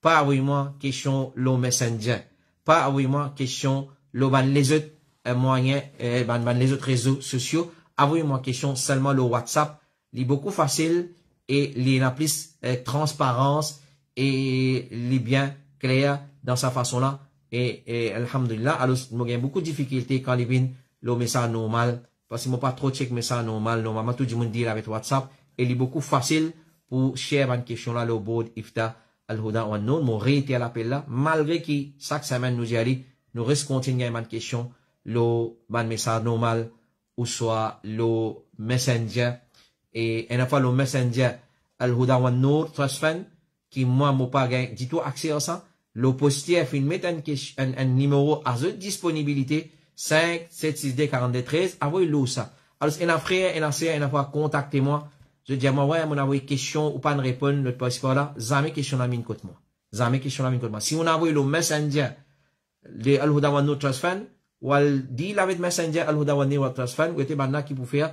Pas envoyez-moi question, le messenger. Pas envoyez-moi question, le ban les autres moyens, les autres réseaux sociaux. Envoyez-moi question seulement le WhatsApp. Il est beaucoup facile et il a plus transparence et il est bien clair dans sa façon là. Et alhamdulillah, alors, il y a beaucoup de difficultés quand il vient le message normal. Parce que moi pas trop check message normal. Normalement, tout le monde dit avec WhatsApp. Et il est beaucoup facile pour share une question là, le board, ifta, al-huda wa nour. Mon réité à l'appel là. Malgré que chaque semaine nous y allons, nous restons continuer une question, le message normal, ou soit le messenger. Et une fois le messenger, al-huda wa nour, transfert, qui moi, mon pas gain, dit tout accès à ça. Le postier a filmé un numéro à votre disponibilité, 5, 7, 6, D, 42, 13, envoyez-le ça. Alors, un frère, un sœur, une fois, contactez-moi. Je dis à moi, ouais, mon envoyé question ou pas de réponse, notre passeport là, jamais question la mine côté moi. Jamais question la mine côté moi. Si on envoie le messenger, le Al-Huda wa Nour Transfan, ou al dit avec messenger Al-Huda wa Nour Transfan, ou était maintenant qui peut faire,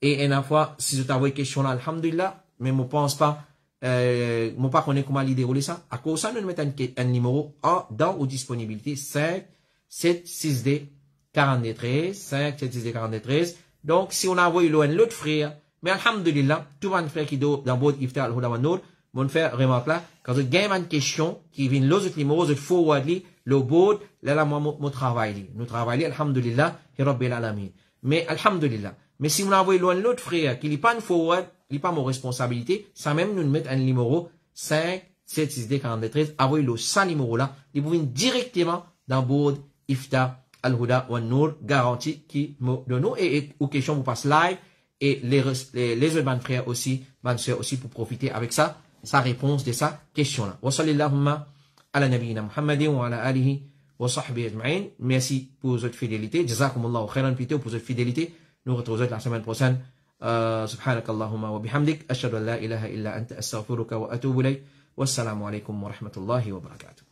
et une fois, si je t'envoie question là, alhamdulillah, mais je pense pas, moi pas connaître comment dérouler ça. À cause ça, nous mettons un numéro dans aux disponibilités 5, 7, 6 D, 42, 13, 5, 7, 6 D, 42, 13. Donc, si on a envoyé l'autre frère, mais alhamdulillah, tout le frère qui doit dans votre iftar al-Huda wa Nour, mon frère remarque là, quand vous avez une question qui vient l'autre numéro, vous forward le board, là, moi, mon travail, nous travaillons, alhamdulillah, et rabbil alamin. Mais alhamdulillah, Mais si vous envoyez loin l'autre frère, qui n'est pas une forward, qui n'est pas mon responsabilité, ça même nous met un numéro 5, 7, 6, D, 42, 13, envoyez-le ça numéro là, il vous vient directement dans board Ifta, Al-Huda, ou Nour, garantie qui me donne et aux questions vous passe live et les autres bonnes frères aussi, bonnes sœurs aussi pour profiter avec ça, sa réponse de sa question là. Wa sallallahu ala nabiyyina Muhammadin wa ala alihi wa sahbihi ajma'in. Merci pour votre fidélité. Jazakumullahu khairan plutôt pour votre fidélité. Nous retrouvons la semaine prochaine. Subhanakallahumma wa bihamdik. Ashhadu an la ilaha illa anta astaghfiruka wa atubu ilayk. Wassalamu alaikum wa rahmatullahi wa barakatuh.